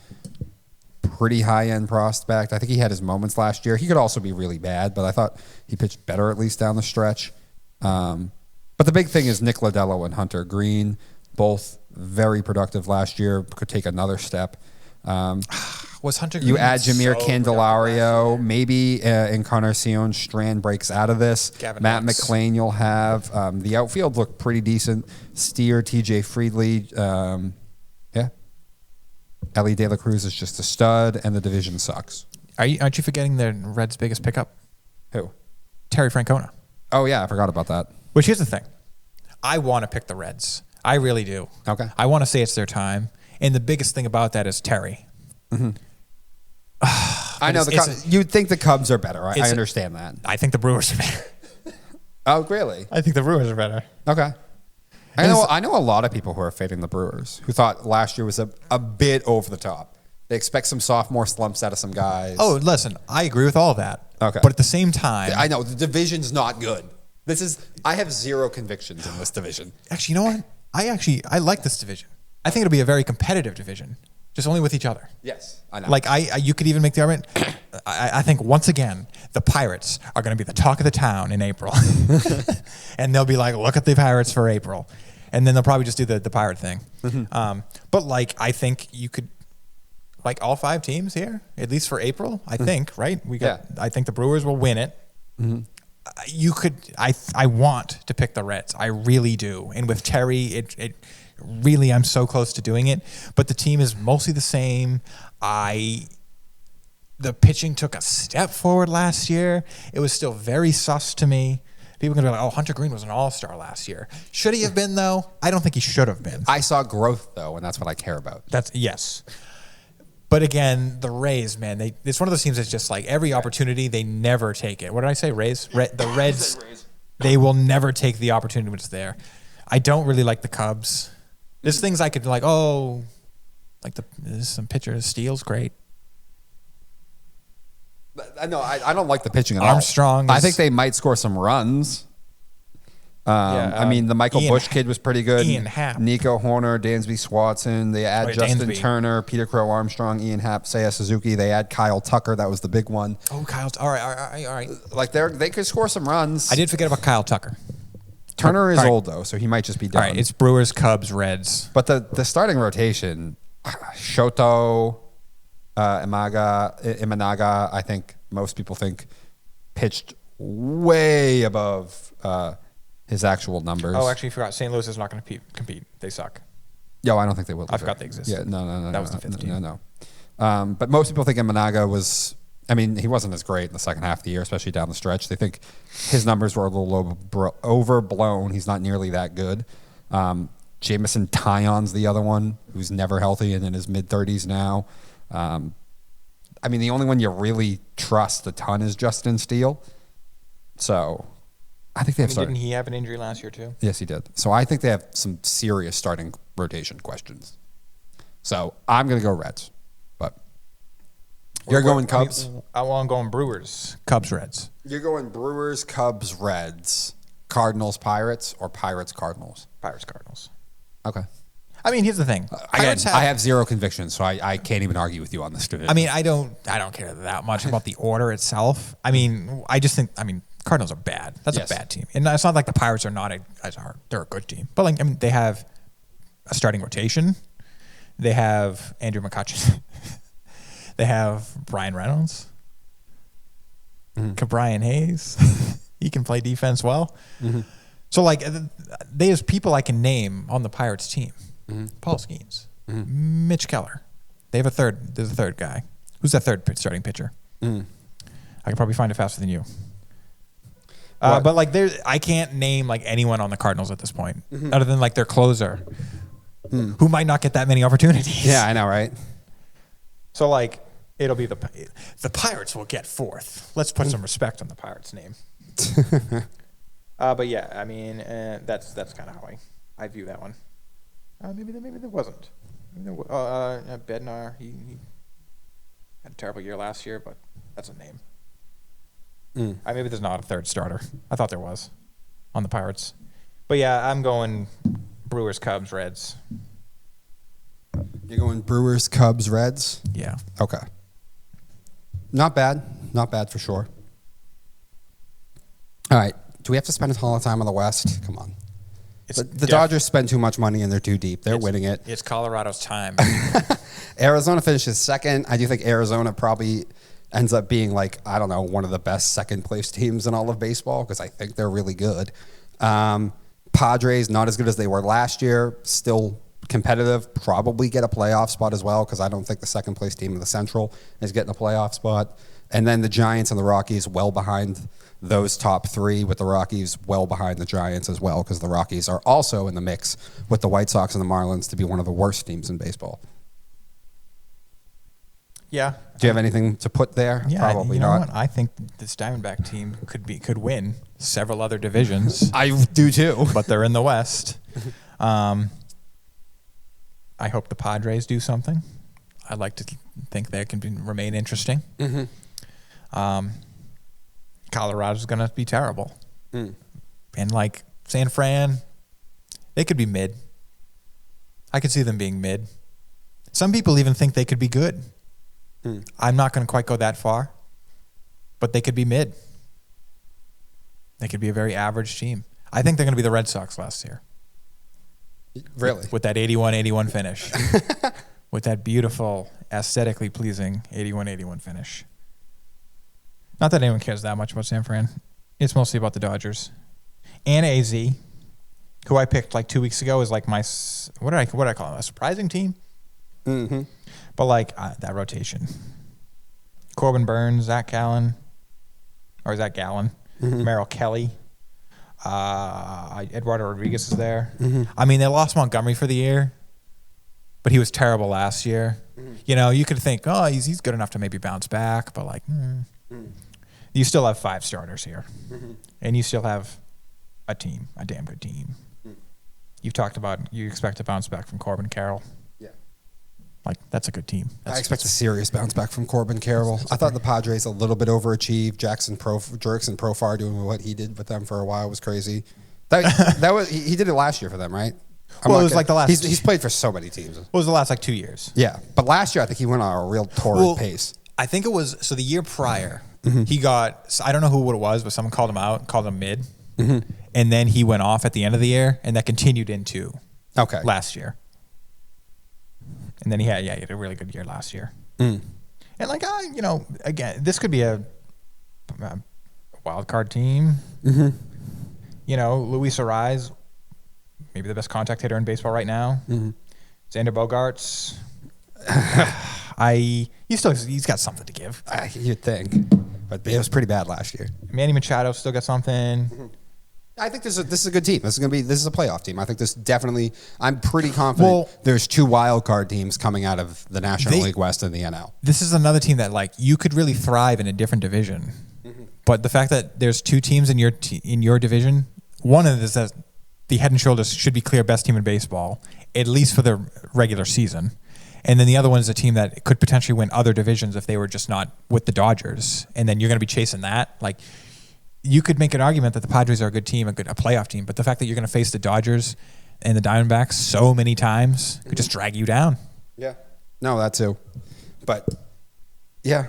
Pretty high-end prospect. I think he had his moments last year. He could also be really bad, but I thought he pitched better at least down the stretch. But the big thing is Nick Lodelo and Hunter Green, both very productive last year, could take another step. Was Hunter Green You add Jameer so Candelario, maybe Encarnacion Strand breaks out of this. Gavin Matt Lux. McClain you'll have. The outfield looked pretty decent. Steer, TJ Friedley, yeah. Ellie De La Cruz is just a stud, and the division sucks. Aren't you forgetting the Reds' biggest pickup? Who? Terry Francona. Oh, yeah, I forgot about that. Which here's the thing. I want to pick the Reds. I really do. Okay. I want to say it's their time. And the biggest thing about that is Terry. Mm-hmm. I know. You'd think the Cubs are better. I understand that. I think the Brewers are better. Oh, really? I think the Brewers are better. Okay. I know a lot of people who are fading the Brewers who thought last year was a bit over the top. They expect some sophomore slumps out of some guys. Oh, listen, I agree with all of that. Okay. But at the same time, I know the division's not good. I have zero convictions in this division. Actually, you know what? I like this division. I think it'll be a very competitive division, just only with each other. Yes, I know. Like you could even make the argument. I think once again the Pirates are going to be the talk of the town in April, and they'll be like, "Look at the Pirates for April," and then they'll probably just do the Pirate thing. Mm-hmm. But like, I think you could, like all 5 teams here, at least for April. I think right. I think the Brewers will win it. Mm-hmm. You could. I want to pick the Reds. I really do. And with Terry, it really, I'm so close to doing it. But the team is mostly the same. The pitching took a step forward last year. It was still very sus to me. People are going to be like, oh, Hunter Green was an all-star last year. Should he have been, though? I don't think he should have been. I saw growth, though, and that's what I care about. Yes. But again, the Rays, man, it's one of those teams that's just like every opportunity, they never take it. What did I say, Rays? The Reds, they will never take the opportunity when it's there. I don't really like the Cubs. There's things I could like, there's some pitcher steals, great. No, I don't like the pitching at all. Armstrong. I think they might score some runs. I mean, the Michael Bush kid was pretty good. Ian Happ. Nico Horner, Dansby Swanson. They add Justin Dansby. Turner, Peter Crow Armstrong, Ian Happ, Seiya Suzuki. They add Kyle Tucker. That was the big one. Oh, Kyle. All right. Like they could score some runs. I did forget about Kyle Tucker. Turner is old, though, so he might just be done. All right, it's Brewers, Cubs, Reds. But the starting rotation, Shoto, Imanaga, I think most people think pitched way above his actual numbers. Oh, actually, I forgot. St. Louis is not going to compete. They suck. Yo, I don't think they will. I forgot they exist. Yeah, no. That was the 5th team. No. But most people think Imanaga was... I mean, he wasn't as great in the second half of the year, especially down the stretch. They think his numbers were a little overblown. He's not nearly that good. Jamison Tyon's the other one who's never healthy and in his mid-30s now. I mean, the only one you really trust a ton is Justin Steele. So I think they have Didn't he have an injury last year, too? Yes, he did. So I think they have some serious starting rotation questions. So I'm going to go Reds. But you're going Cubs? I'm going Brewers, Cubs, Reds. You're going Brewers, Cubs, Reds, Cardinals, Pirates, or Pirates, Cardinals? Pirates, Cardinals. Okay. I mean, here's the thing. Again, I have zero conviction, so I can't even argue with you on this division. I mean, I don't care that much about the order itself. I mean, I just think, Cardinals are bad. That's a bad team. And it's not like the Pirates are they're a good team. But, they have a starting rotation. They have Andrew McCutcheon. They have Brian Reynolds. Brian Hayes. He can play defense well. Mm-hmm. So, there's people I can name on the Pirates team. Mm-hmm. Paul Skeens. Mm-hmm. Mitch Keller. There's a third guy. Who's that third starting pitcher? Mm. I can probably find it faster than you. But I can't name anyone on the Cardinals at this point, other than their closer, who might not get that many opportunities. Yeah, I know, right? So it'll be the Pirates will get 4th. Let's put some respect on the Pirates' name. But yeah, I mean that's kind of how I view that one. Maybe there wasn't. Bednar, he had a terrible year last year, but that's a name. Maybe there's not a third starter. I thought there was. on the Pirates. But yeah, I'm going Brewers, Cubs, Reds. You're going Brewers, Cubs, Reds? Yeah. Okay. Not bad. Not bad for sure. All right. Do we have to spend a ton of time on the West? Come on. The Dodgers spend too much money and they're too deep. They're winning it. It's Colorado's time. Arizona finishes second. I do think Arizona probably ends up being one of the best second place teams in all of baseball because I think they're really good. Padres, not as good as they were last year, still competitive, probably get a playoff spot as well because I don't think the second place team in the Central is getting a playoff spot. And then the Giants and the Rockies well behind those top three, with the Rockies well behind the Giants as well because the Rockies are also in the mix with the White Sox and the Marlins to be one of the worst teams in baseball. Yeah. Do you have anything to put there? Yeah, Probably you know not. what? I think this Diamondback team could win several other divisions. I do too. But they're in the West. I hope the Padres do something. I'd like to think they can remain interesting. Mm-hmm. Colorado's going to be terrible. And San Fran, they could be mid. I could see them being mid. Some people even think they could be good. I'm not going to quite go that far, but they could be mid. They could be a very average team. I think they're going to be the Red Sox last year. Really? With that 81-81 finish. With that beautiful, aesthetically pleasing 81-81 finish. Not that anyone cares that much about San Fran. It's mostly about the Dodgers. And AZ, who I picked 2 weeks ago, is my, what did I call him? A surprising team? Mm-hmm. But that rotation. Corbin Burns, Zach Gallen, Merrill Kelly. Eduardo Rodriguez is there. Mm-hmm. I mean, they lost Montgomery for the year, but he was terrible last year. Mm-hmm. You could think, oh, he's good enough to maybe bounce back, but you still have 5 starters here, and you still have a team, a damn good team. You've talked about you expect to bounce back from Corbin Carroll. Yeah. That's a good team. I expect a serious bounce back from Corbin Carroll. I thought the Padres a little bit overachieved. Jerkson Profar doing what he did with them for a while was crazy. That was he did it last year for them, right? It was the last. He's played for so many teams. What was the last 2 years? Yeah, but last year I think he went on a real torrid pace. I think it was the year prior. He got, I don't know who it was, but someone called him out, called him mid, and then he went off at the end of the year, and that continued into last year. And then he had a really good year last year. And again, this could be a wild card team. Luis Arise, maybe the best contact hitter in baseball right now. Xander Bogaerts. He's got something to give. You'd think, but it was pretty bad last year. Manny Machado still got something. I think this is a good team. This is a playoff team. I think this definitely. I'm pretty confident. There's 2 wild card teams coming out of the National League West and the NL. This is another team that you could really thrive in a different division, but the fact that there's 2 teams in your division, one of them is that the head and shoulders should be clear best team in baseball, at least for the regular season. And then the other one is a team that could potentially win other divisions if they were just not with the Dodgers. And then you're going to be chasing that. You could make an argument that the Padres are a good team, a playoff team, but the fact that you're going to face the Dodgers and the Diamondbacks so many times could just drag you down. Yeah. No, that too. But, yeah.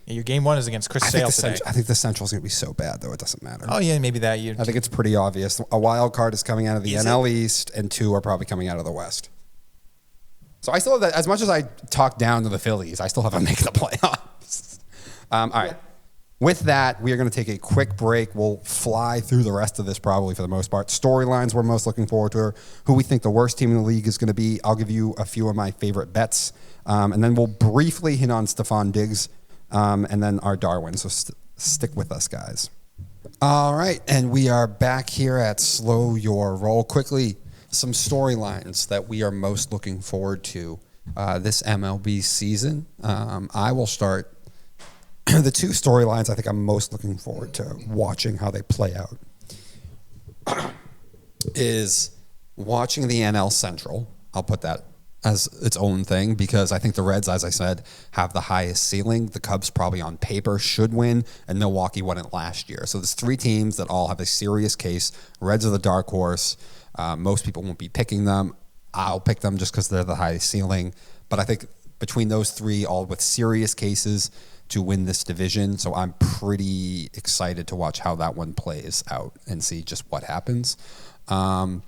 Your game 1 is against Chris Sale today. I think the Central's going to be so bad, though, it doesn't matter. Oh, yeah, maybe that. I think it's pretty obvious. A wild card is coming out of the NL East, and 2 are probably coming out of the West. So I still have that. As much as I talk down to the Phillies, I still have them making the playoffs. All right. With that, we are going to take a quick break. We'll fly through the rest of this probably for the most part. Storylines we're most looking forward to, who we think the worst team in the league is going to be. I'll give you a few of my favorite bets. And then we'll briefly hit on Stefon Diggs and then our Darwin. So stick with us, guys. All right. And we are back here at Slo Ur Roll. Quickly, some storylines that we are most looking forward to this MLB season. I will start. The 2 storylines I think I'm most looking forward to watching how they play out is watching the NL Central. I'll put that as its own thing because I think the Reds, as I said, have the highest ceiling. The Cubs probably on paper should win, and Milwaukee won it last year. So there's three teams that all have a serious case. Reds are the dark horse. Most people won't be picking them. I'll pick them just because they're the highest ceiling. But I think between those three, all with serious cases to win this division. So I'm pretty excited to watch how that one plays out and see just what happens. And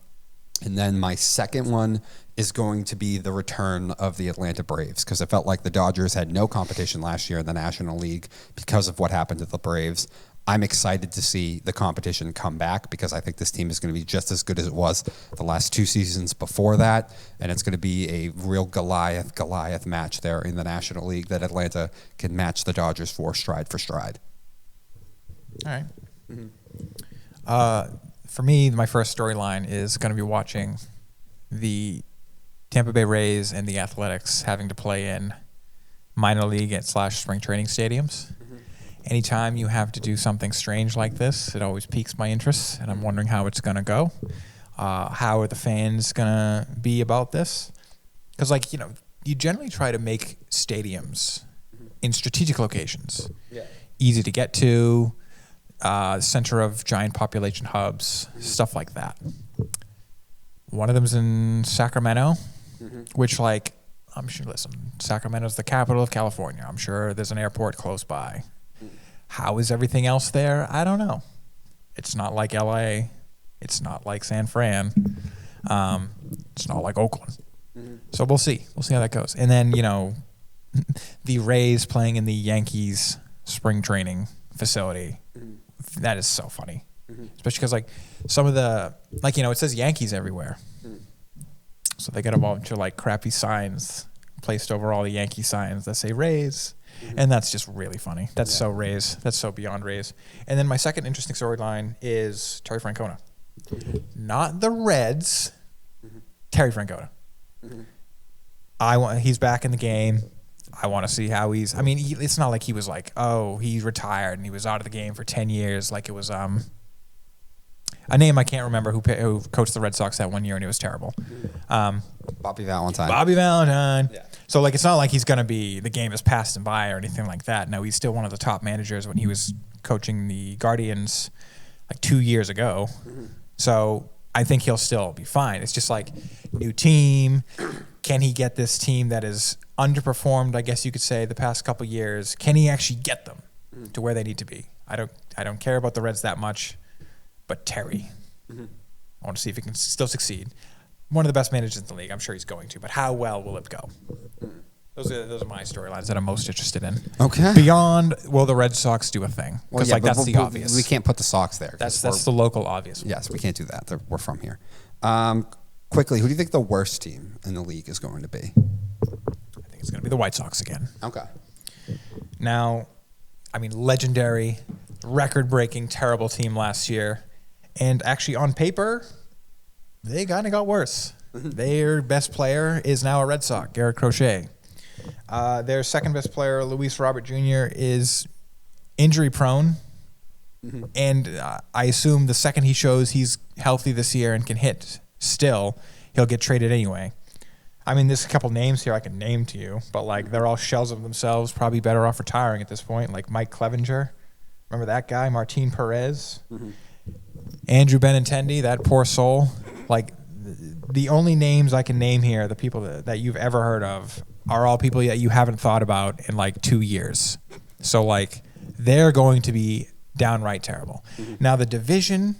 then my second one is going to be the return of the Atlanta Braves because it felt like the Dodgers had no competition last year in the National League because of what happened to the Braves. I'm excited to see the competition come back because I think this team is going to be just as good as it was the last two seasons before that, and it's going to be a real Goliath match there in the National League that Atlanta can match the Dodgers for stride for stride. All right. Mm-hmm. For me, my first storyline is going to be watching the Tampa Bay Rays and the Athletics having to play in minor league / spring training stadiums. Mm-hmm. Anytime you have to do something strange like this, it always piques my interest, and I'm wondering how it's going to go. How are the fans going to be about this? Because, you generally try to make stadiums in strategic locations. Yeah. Easy to get to, center of giant population hubs, stuff like that. One of them's in Sacramento, which, I'm sure, Sacramento's the capital of California. I'm sure there's an airport close by. How is everything else there? I don't know. It's not like LA. It's not like San Fran. It's not like Oakland. Mm-hmm. So we'll see. We'll see how that goes. And then, the Rays playing in the Yankees spring training facility. Mm-hmm. That is so funny. Mm-hmm. Especially because, some of the, it says Yankees everywhere. Mm-hmm. So they got a bunch of, crappy signs placed over all the Yankee signs that say Rays. Mm-hmm. And that's just really funny. That's so Rays. That's so beyond Rays. And then my second interesting storyline is Terry Francona. Mm-hmm. Not the Reds, Terry Francona. Mm-hmm. He's back in the game. I want to see how he's. It's not like he was he retired and he was out of the game for 10 years. Like it was a name I can't remember who coached the Red Sox that one year and it was terrible. Bobby Valentine. Yeah. So it's not like he's going to be the game has passed him by or anything like that. No, he's still one of the top managers when he was coaching the Guardians 2 years ago. Mm-hmm. So I think he'll still be fine. It's just new team. Can he get this team that is underperformed, I guess you could say, the past couple years? Can he actually get them to where they need to be? I don't care about the Reds that much, but Terry, I want to see if he can still succeed. One of the best managers in the league. I'm sure he's going to, but how well will it go? Those are my storylines that I'm most interested in. Okay. Beyond, will the Red Sox do a thing? Because that's the obvious. We can't put the Sox there. That's the local obvious. Yes, we can't do that. We're from here. Quickly, who do you think the worst team in the league is going to be? I think it's going to be the White Sox again. Okay. Now, legendary, record-breaking, terrible team last year. And actually, on paper, they kind of got worse. Their best player is now a Red Sox, Garrett Crochet. Their second best player, Luis Robert Jr., is injury-prone. Mm-hmm. And I assume the second he shows he's healthy this year and can hit still, he'll get traded anyway. There's a couple names here I can name to you, but they're all shells of themselves, probably better off retiring at this point, like Mike Clevenger. Remember that guy? Martin Perez. Mm-hmm. Andrew Benintendi, that poor soul. The only names I can name here, the people that you've ever heard of, are all people that you haven't thought about in 2 years. So they're going to be downright terrible. Mm-hmm. Now the division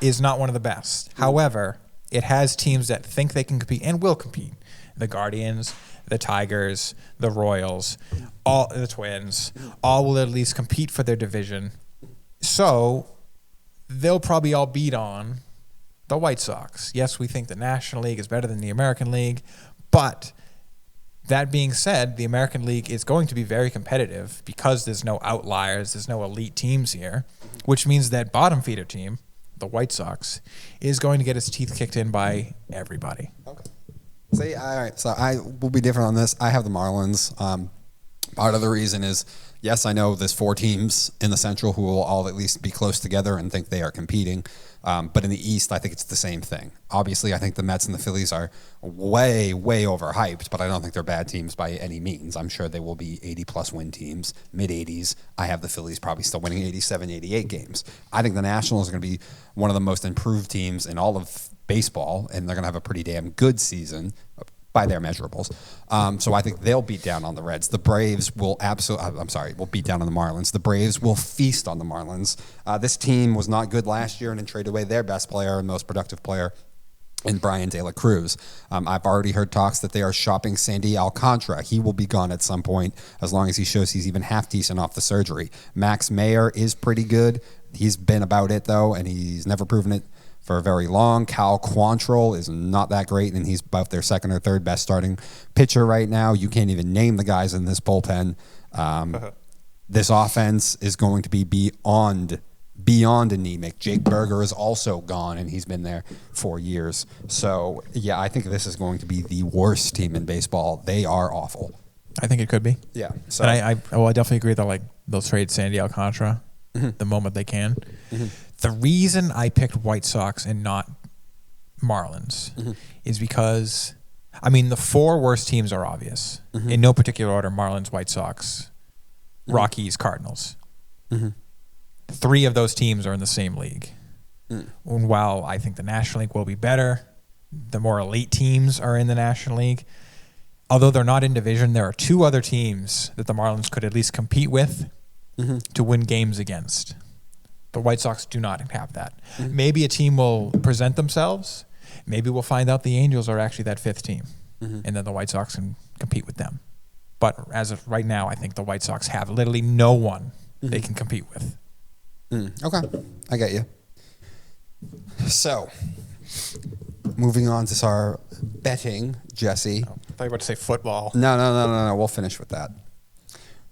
is not one of the best. Mm-hmm. However, it has teams that think they can compete and will compete. The Guardians, the Tigers, the Royals, all the Twins, all will at least compete for their division. So they'll probably all beat on the White Sox. Yes, we think the National League is better than the American League, but that being said, the American League is going to be very competitive because there's no outliers, there's no elite teams here, which means that bottom feeder team, the White Sox, is going to get its teeth kicked in by everybody. Okay. See, all right. So I will be different on this. I have the Marlins. Part of the reason is Yes, I know there's 4 teams in the Central who will all at least be close together and think they are competing. But in the East, I think it's the same thing. Obviously, I think the Mets and the Phillies are way, way overhyped, but I don't think they're bad teams by any means. I'm sure they will be 80-plus win teams, mid-80s. I have the Phillies probably still winning 87, 88 games. I think the Nationals are going to be one of the most improved teams in all of baseball, and they're going to have a pretty damn good season by their measurables. So I think they'll beat down on the Reds. The Braves will will beat down on the Marlins. The Braves will feast on the Marlins. This team was not good last year and then traded away their best player and most productive player in Brian De La Cruz. I've already heard talks that they are shopping Sandy Alcantara. He will be gone at some point as long as he shows he's even half decent off the surgery. Max Mayer is pretty good. He's been about it, though, and he's never proven it for very long. Cal Quantrill is not that great, and he's about their second or third best starting pitcher right now. You can't even name the guys in this bullpen. This offense is going to be beyond anemic. Jake Berger is also gone, and he's been there for years. So, yeah, I think this is going to be the worst team in baseball. They are awful. I think it could be. Yeah. So and I definitely agree that they'll trade Sandy Alcantara the moment they can. Mm-hmm. The reason I picked White Sox and not Marlins is because, the 4 worst teams are obvious. In no particular order: Marlins, White Sox, Rockies, Cardinals. 3 of those teams are in the same league. And while I think the National League will be better, the more elite teams are in the National League. Although they're not in division, there are 2 other teams that the Marlins could at least compete with to win games against. The White Sox do not have that. Maybe a team will present themselves. Maybe we'll find out the Angels are actually that 5th team, and then the White Sox can compete with them. But as of right now, I think the White Sox have literally no one they can compete with. Okay, I get you. So, moving on to our betting, Jesse. I thought you were about to say football. No. We'll finish with that.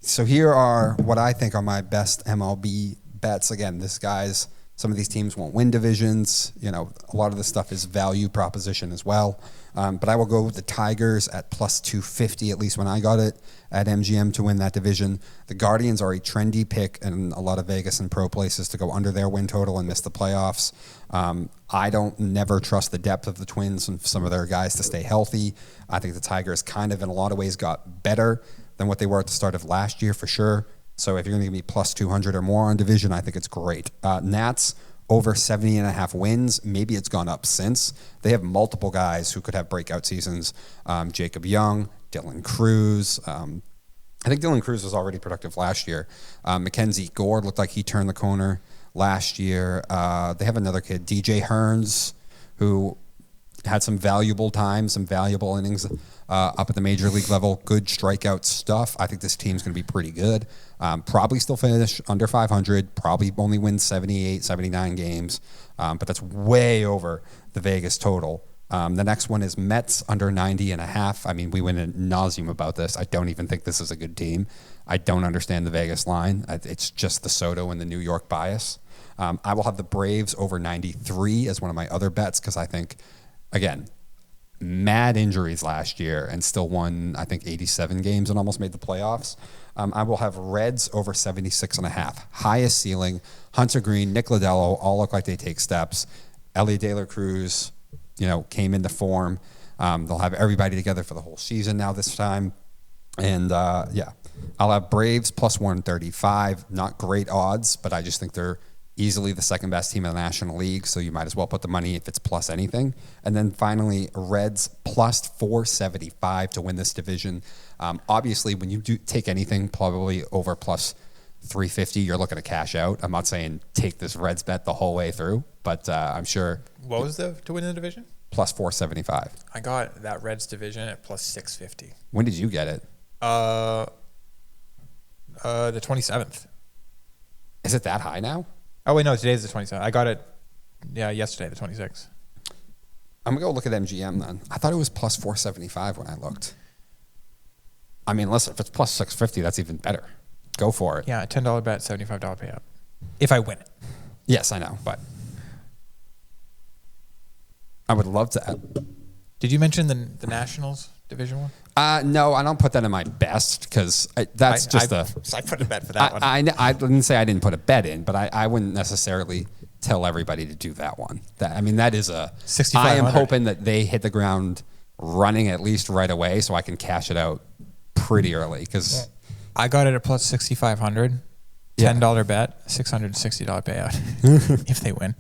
So here are what I think are my best MLB bets. Again, some of these teams won't win divisions. A lot of this stuff is value proposition as well. But I will go with the Tigers at plus 250, at least when I got it at MGM to win that division. The Guardians are a trendy pick in a lot of Vegas and pro places to go under their win total and miss the playoffs. I don't never trust the depth of the Twins and some of their guys to stay healthy. I think the Tigers kind of in a lot of ways got better than what they were at the start of last year for sure. So if you're going to give me plus 200 or more on division, I think it's great. Nats over 70.5 wins. Maybe it's gone up since. They have multiple guys who could have breakout seasons. Jacob Young, Dylan Cruz. I think Dylan Cruz was already productive last year. Mackenzie Gore looked like he turned the corner last year. They have another kid, DJ Hearns, who had some valuable time, some valuable innings up at the major league level. Good strikeout stuff. I think this team's going to be pretty good. Probably still finish under 500. Probably only win 78, 79 games. But that's way over the Vegas total. The next one is Mets under 90.5. We went ad nauseum about this. I don't even think this is a good team. I don't understand the Vegas line. It's just the Soto and the New York bias. I will have the Braves over 93 as one of my other bets because I think, again, mad injuries last year and still won, I think, 87 games and almost made the playoffs. I will have Reds over 76.5. Highest ceiling. Hunter Green, Nick Lodolo all look like they take steps. Elliot De La Cruz, came into form. They'll have everybody together for the whole season now this time. And, I'll have Braves plus 135. Not great odds, but I just think they're easily the second best team in the National League, so you might as well put the money if it's plus anything. And then finally, Reds plus 475 to win this division. Obviously, when you do take anything probably over plus 350, you're looking to cash out. I'm not saying take this Reds bet the whole way through, but I'm sure. What was to win the division? Plus 475. I got that Reds division at plus 650. When did you get it? The 27th. Is it that high now? Oh, wait, no, today's the 27th. I got it, yesterday, the 26th. I'm going to go look at MGM then. I thought it was plus 475 when I looked. Listen, if it's plus 650, that's even better. Go for it. Yeah, $10 bet, $75 payout. If I win it. Yes, I know, but I would love to. Did you mention the Nationals? Division One? No, I don't put that in my best because I put a bet for that one. I didn't say I didn't put a bet in, but I wouldn't necessarily tell everybody to do that one. That is a 6,500. I am hoping that they hit the ground running at least right away so I can cash it out pretty early because I got it at plus 6,500. $10 bet, $660 payout if they win.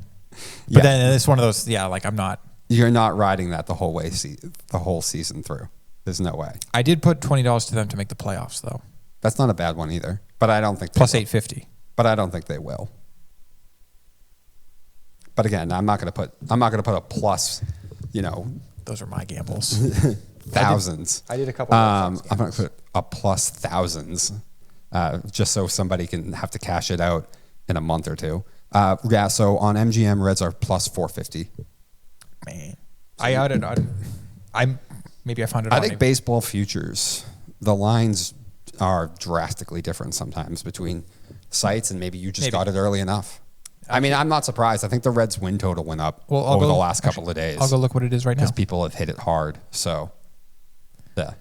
But then it's one of those. Yeah, like I'm not. You're not riding that the whole way, the whole season through. There's no way. I did put $20 to them to make the playoffs, though. That's not a bad one either. But I don't think plus 850. But I don't think they will. But again, I'm not going to put a plus. Those are my gambles. Thousands. I did a couple. I'm going to put a plus thousands, just so somebody can have to cash it out in a month or two. So on MGM, Reds are plus 450. Man, I outed on. Maybe I found it. I think baseball futures, the lines are drastically different sometimes between sites, and maybe you just got it early enough. I mean, I'm not surprised. I think the Reds win total went up over the last couple of days. I'll go look what it is right now. Because people have hit it hard. So, yeah,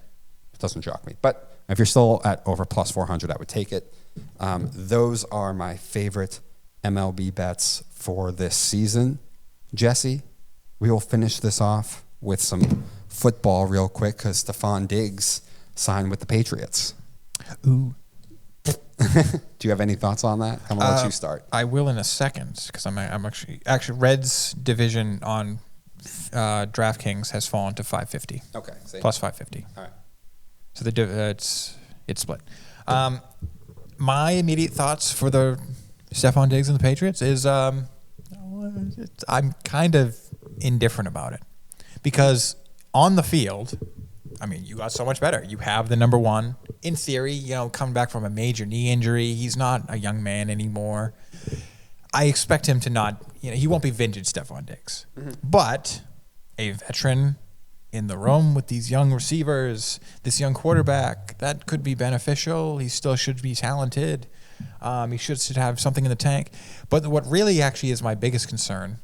it doesn't shock me. But if you're still at over plus 400, I would take it. Those are my favorite MLB bets for this season. Jesse, we will finish this off with some football real quick because Stefon Diggs signed with the Patriots. Ooh. Do you have any thoughts on that? I'm going to let you start. I will in a second because I'm actually Reds division on DraftKings has fallen to 550. Okay. Plus 550. All right. So it's split. My immediate thoughts for the Stefon Diggs and the Patriots is I'm kind of indifferent about it because on the field, I mean, you got so much better. You have the number one. In theory, coming back from a major knee injury, he's not a young man anymore. I expect him to not, he won't be vintage Stefon Diggs. Mm-hmm. But a veteran in the room with these young receivers, this young quarterback, that could be beneficial. He still should be talented. He should have something in the tank. But what really actually is my biggest concern,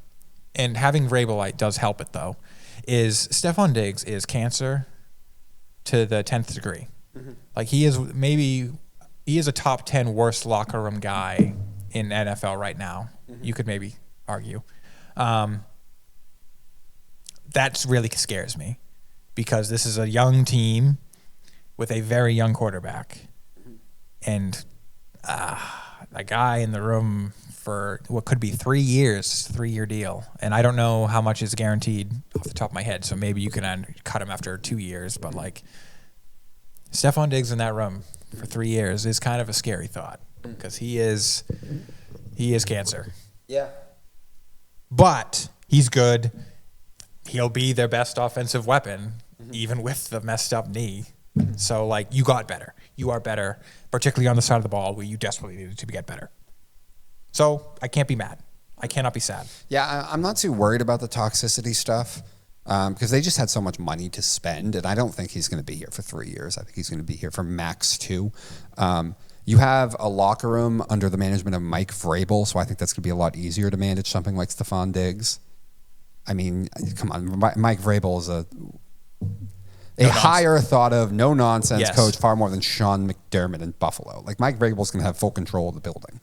and having Vrabel does help it though, is Stefon Diggs is cancer to the 10th degree. Mm-hmm. Like he is a top 10 worst locker room guy in NFL right now. Mm-hmm. You could maybe argue. That really scares me because this is a young team with a very young quarterback. Mm-hmm. And a guy in the room for what could be 3 years, 3-year deal. And I don't know how much is guaranteed off the top of my head. So maybe you can cut him after 2 years, but Stefon Diggs in that room for 3 years is kind of a scary thought because he is cancer. Yeah. But he's good. He'll be their best offensive weapon, even with the messed up knee. So, you got better. You are better, particularly on the side of the ball where you desperately needed to get better. So, I can't be mad. I cannot be sad. Yeah, I'm not too worried about the toxicity stuff because they just had so much money to spend, and I don't think he's going to be here for 3 years. I think he's going to be here for max 2. You have a locker room under the management of Mike Vrabel, so I think that's going to be a lot easier to manage something like Stefon Diggs. I mean, come on, Mike Vrabel is a higher thought of no-nonsense coach far more than Sean McDermott in Buffalo. Mike Vrabel's going to have full control of the building.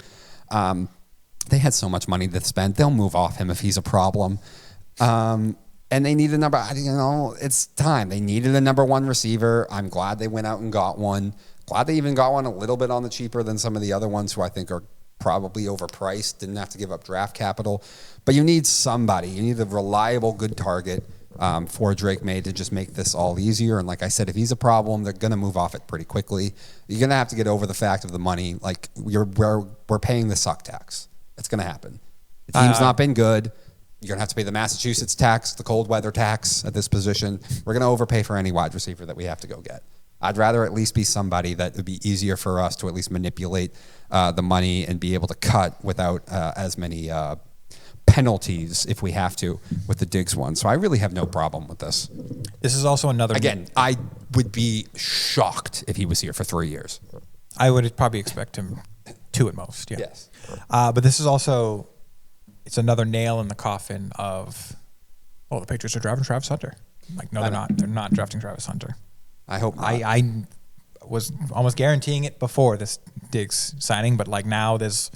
They had so much money to spend. They'll move off him if he's a problem. And they need a number, it's time. They needed a number one receiver. I'm glad they went out and got one. Glad they even got one a little bit on the cheaper than some of the other ones who I think are probably overpriced, didn't have to give up draft capital. But you need somebody. You need a reliable, good target for Drake May to just make this all easier. And like I said, if he's a problem, they're going to move off it pretty quickly. You're going to have to get over the fact of the money. We're paying the suck tax. It's going to happen. The team's not been good. You're going to have to pay the Massachusetts tax, the cold weather tax at this position. We're going to overpay for any wide receiver that we have to go get. I'd rather at least be somebody that would be easier for us to at least manipulate the money and be able to cut without as many penalties if we have to with the Diggs one. So I really have no problem with this. This is also another... Again, I would be shocked if he was here for 3 years. I would probably expect him 2 at most, yeah. Yes. But this is also... It's another nail in the coffin of... the Patriots are drafting Travis Hunter. No, they're not. They're not drafting Travis Hunter. I hope not. I was almost guaranteeing it before this Diggs signing, but like now there's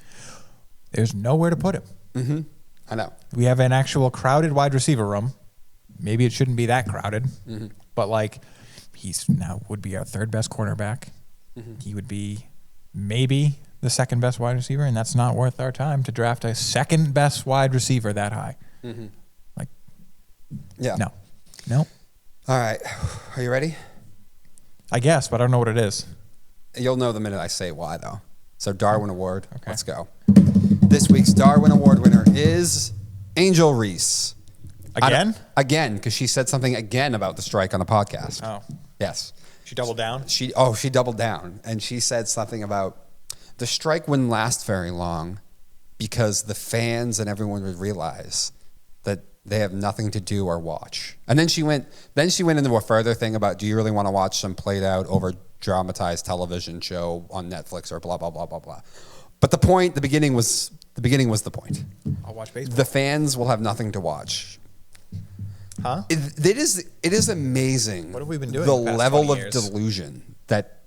nowhere to put him. Mm-hmm. I know. We have an actual crowded wide receiver room. Maybe it shouldn't be that crowded, but like he's now would be our third best cornerback. He would be maybe the second best wide receiver, and that's not worth our time to draft a second best wide receiver that high. Like, yeah. No. All right. Are you ready? I guess, but I don't know what it is. You'll know the minute I say why, though. So Darwin Award. Okay. Let's go. This week's Darwin Award winner is Angel Reese. Again? Again, because she said something again about the strike on the podcast. Oh. Yes. She doubled down? She doubled down. And she said something about the strike wouldn't last very long because the fans and everyone would realize that they have nothing to do or watch. And then she went into a further thing about, do you really want to watch some played out over dramatized television show on Netflix or blah, blah, blah, blah, blah. But the beginning was the point. I'll watch baseball. The fans will have nothing to watch. Huh? It is amazing. What have we been doing the the past level 20 of years? delusion that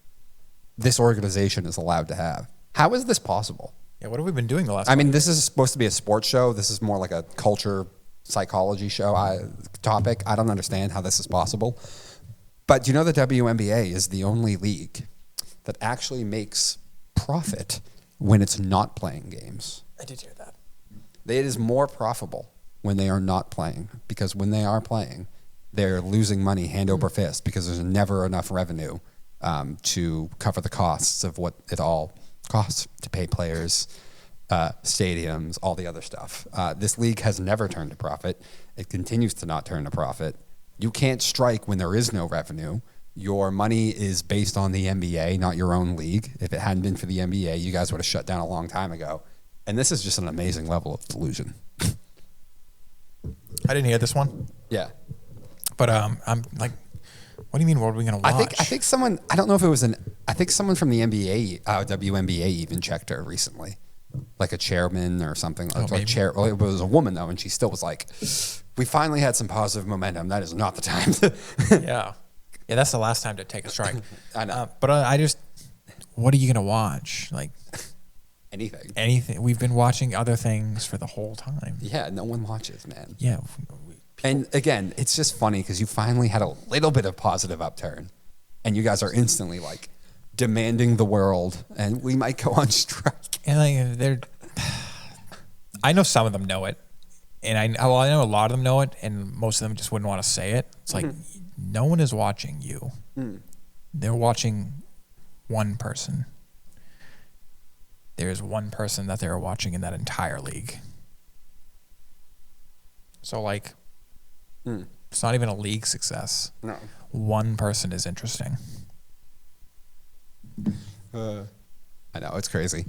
this organization is allowed to have. How is this possible? Yeah, what have we been doing the last I mean, this is supposed to be a sports show. This is more like a culture psychology show topic. I don't understand how this is possible. But do you know the WNBA is the only league that actually makes profit when it's not playing games? I did hear that. It is more profitable when they are not playing, because when they are playing, they're losing money hand over fist because there's never enough revenue to cover the costs of what it all costs to pay players, stadiums, all the other stuff. This league has never turned a profit. It continues to not turn a profit. You can't strike when there is no revenue. Your money is based on the NBA, not your own league. If it hadn't been for the NBA, you guys would have shut down a long time ago. And this is just an amazing level of delusion. I didn't hear this one. Yeah. But I'm like, what do you mean, what are we going to watch? I think someone, I don't know if it was I think someone from the NBA, WNBA even checked her recently. Like a chairman or something. Well, it was a woman, though, and she still was like, we finally had some positive momentum. That is not the time to. Yeah, that's the last time to take a strike. I know. But I just, what are you going to watch? Like, Anything. We've been watching other things for the whole time. Yeah, no one watches, man. Yeah. And again, it's just funny because you finally had a little bit of positive upturn, and you guys are instantly like demanding the world, and we might go on strike. And I know some of them know it, and I know a lot of them know it, and most of them just wouldn't want to say it. It's like no one is watching you; they're watching one person. There is one person that they're watching in that entire league. So like, it's not even a league success. No, one person is interesting. I know, it's crazy.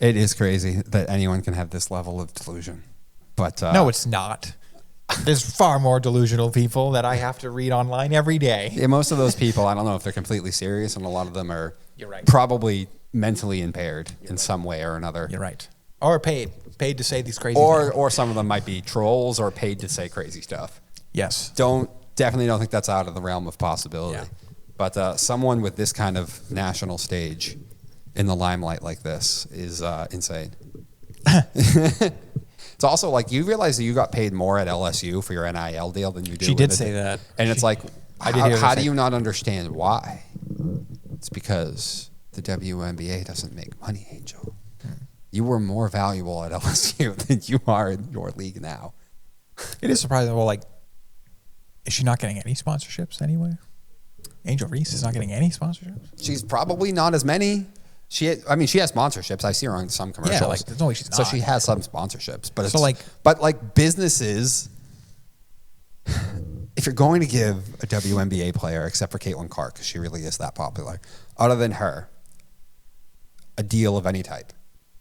It is crazy that anyone can have this level of delusion. But no, it's not. There's far more delusional people that I have to read online every day. Yeah, most of those people, I don't know if they're completely serious, and a lot of them are You're right. probably mentally impaired in some way or another. You're right. Or paid to say these crazy things. things. Or some of them might be trolls or paid to say crazy stuff. Yes. Definitely don't think that's out of the realm of possibility. Yeah. But someone with this kind of national stage in the limelight like this is insane. It's also like, you realize that you got paid more at LSU for your NIL deal than you do. She did say that. And it's like, I did hear how do you not understand why? It's because the WNBA doesn't make money, Angel. You were more valuable at LSU than you are in your league now. It is surprising. Well, like, is she not getting any sponsorships anywhere? Angel Reese is not getting any sponsorships? She's probably not as many. She has sponsorships. I see her on some commercials. Yeah, like, there's no way she's not. So she has some sponsorships. But So, but businesses, if you're going to give a WNBA player, except for Caitlin Clark, because she really is that popular, other than her, a deal of any type,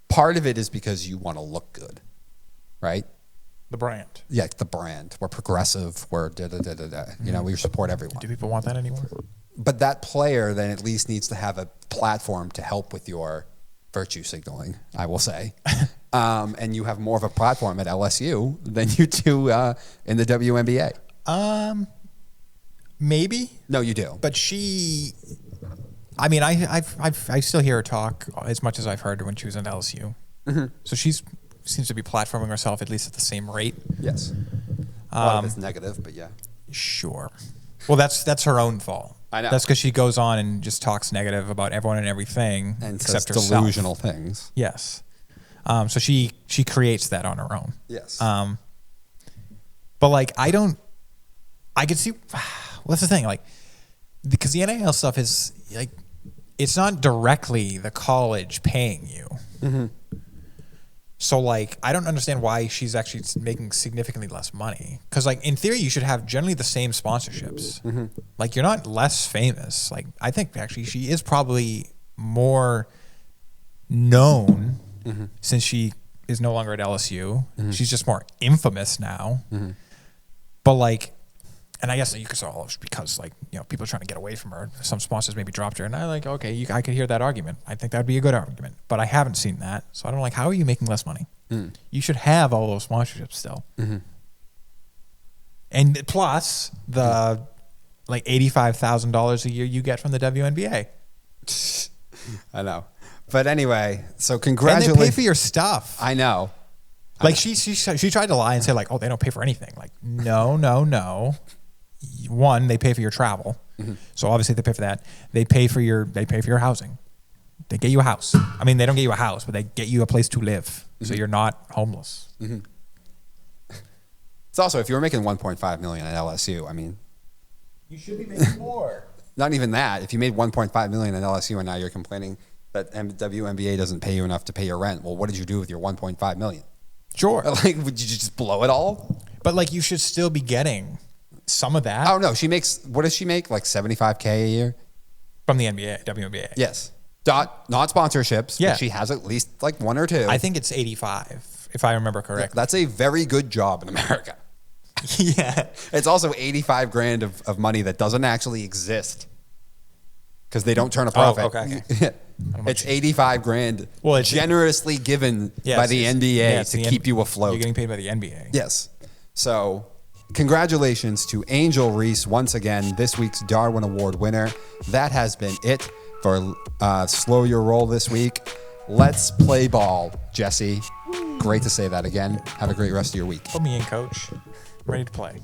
part of it is because you want to look good, right? The brand. Yeah, the brand. We're progressive. We're da-da-da-da-da. You know, we support everyone. Do people want that anymore? But that player then at least needs to have a platform to help with your virtue signaling, I will say. And you have more of a platform at LSU than you do in the WNBA. maybe. No, you do. But I mean, I still hear her talk as much as I've heard her when she was in LSU. Mm-hmm. So seems to be platforming herself at least at the same rate. Yes. A lot of it's negative, but yeah. Sure. Well, that's her own fault. I know. That's because she goes on and just talks negative about everyone and everything and except says herself. Delusional things. Yes. So she creates that on her own. Yes. But like I could see what's the thing, like, because the NIL stuff is like, it's not directly the college paying you. Mm-hmm. So like I don't understand why she's actually making significantly less money, because like in theory you should have generally the same sponsorships. Mm-hmm. Like you're not less famous. Like I think actually she is probably more known since she is no longer at LSU. Mm-hmm. She's just more infamous now. Mm-hmm. But like, and I guess you could say, oh, it's because like, you know, people are trying to get away from her. Some sponsors maybe dropped her, and I like, okay, I could hear that argument. I think that'd be a good argument, but I haven't seen that, so I don't like. How are you making less money? Mm. You should have all those sponsorships still, and plus the like $85,000 a year you get from the WNBA. I know, but anyway, so congratulations. And they pay for your stuff. I know. Like she tried to lie and say like, oh, they don't pay for anything. Like no. One, they pay for your travel, so obviously they pay for that. They pay for your housing. They get you a house. I mean, they don't get you a house, but they get you a place to live, so you're not homeless. Mm-hmm. It's also, if you were making $1.5 million at LSU, I mean, you should be making more. Not even that. If you made $1.5 million at LSU and now you're complaining that WNBA doesn't pay you enough to pay your rent, well, what did you do with your $1.5 million? Sure. Like, would you just blow it all? But like, you should still be getting some of that. Oh no, she makes, what does she make? Like $75K a year from the NBA, WNBA. Yes, not sponsorships. Yeah, but she has at least like one or two. I think it's 85, if I remember correctly. That's a very good job in America. Yeah, it's also $85,000 of money that doesn't actually exist because they don't turn a profit. Oh, okay. It's $85,000. Well, it's generously given by the NBA to keep you afloat. You're getting paid by the NBA. Yes. So, congratulations to Angel Reese once again, this week's Darwin Award winner. That has been it for Slo Ur Roll this week. Let's play ball, Jesse. Great to say that again. Have a great rest of your week. Put me in, coach. I'm ready to play.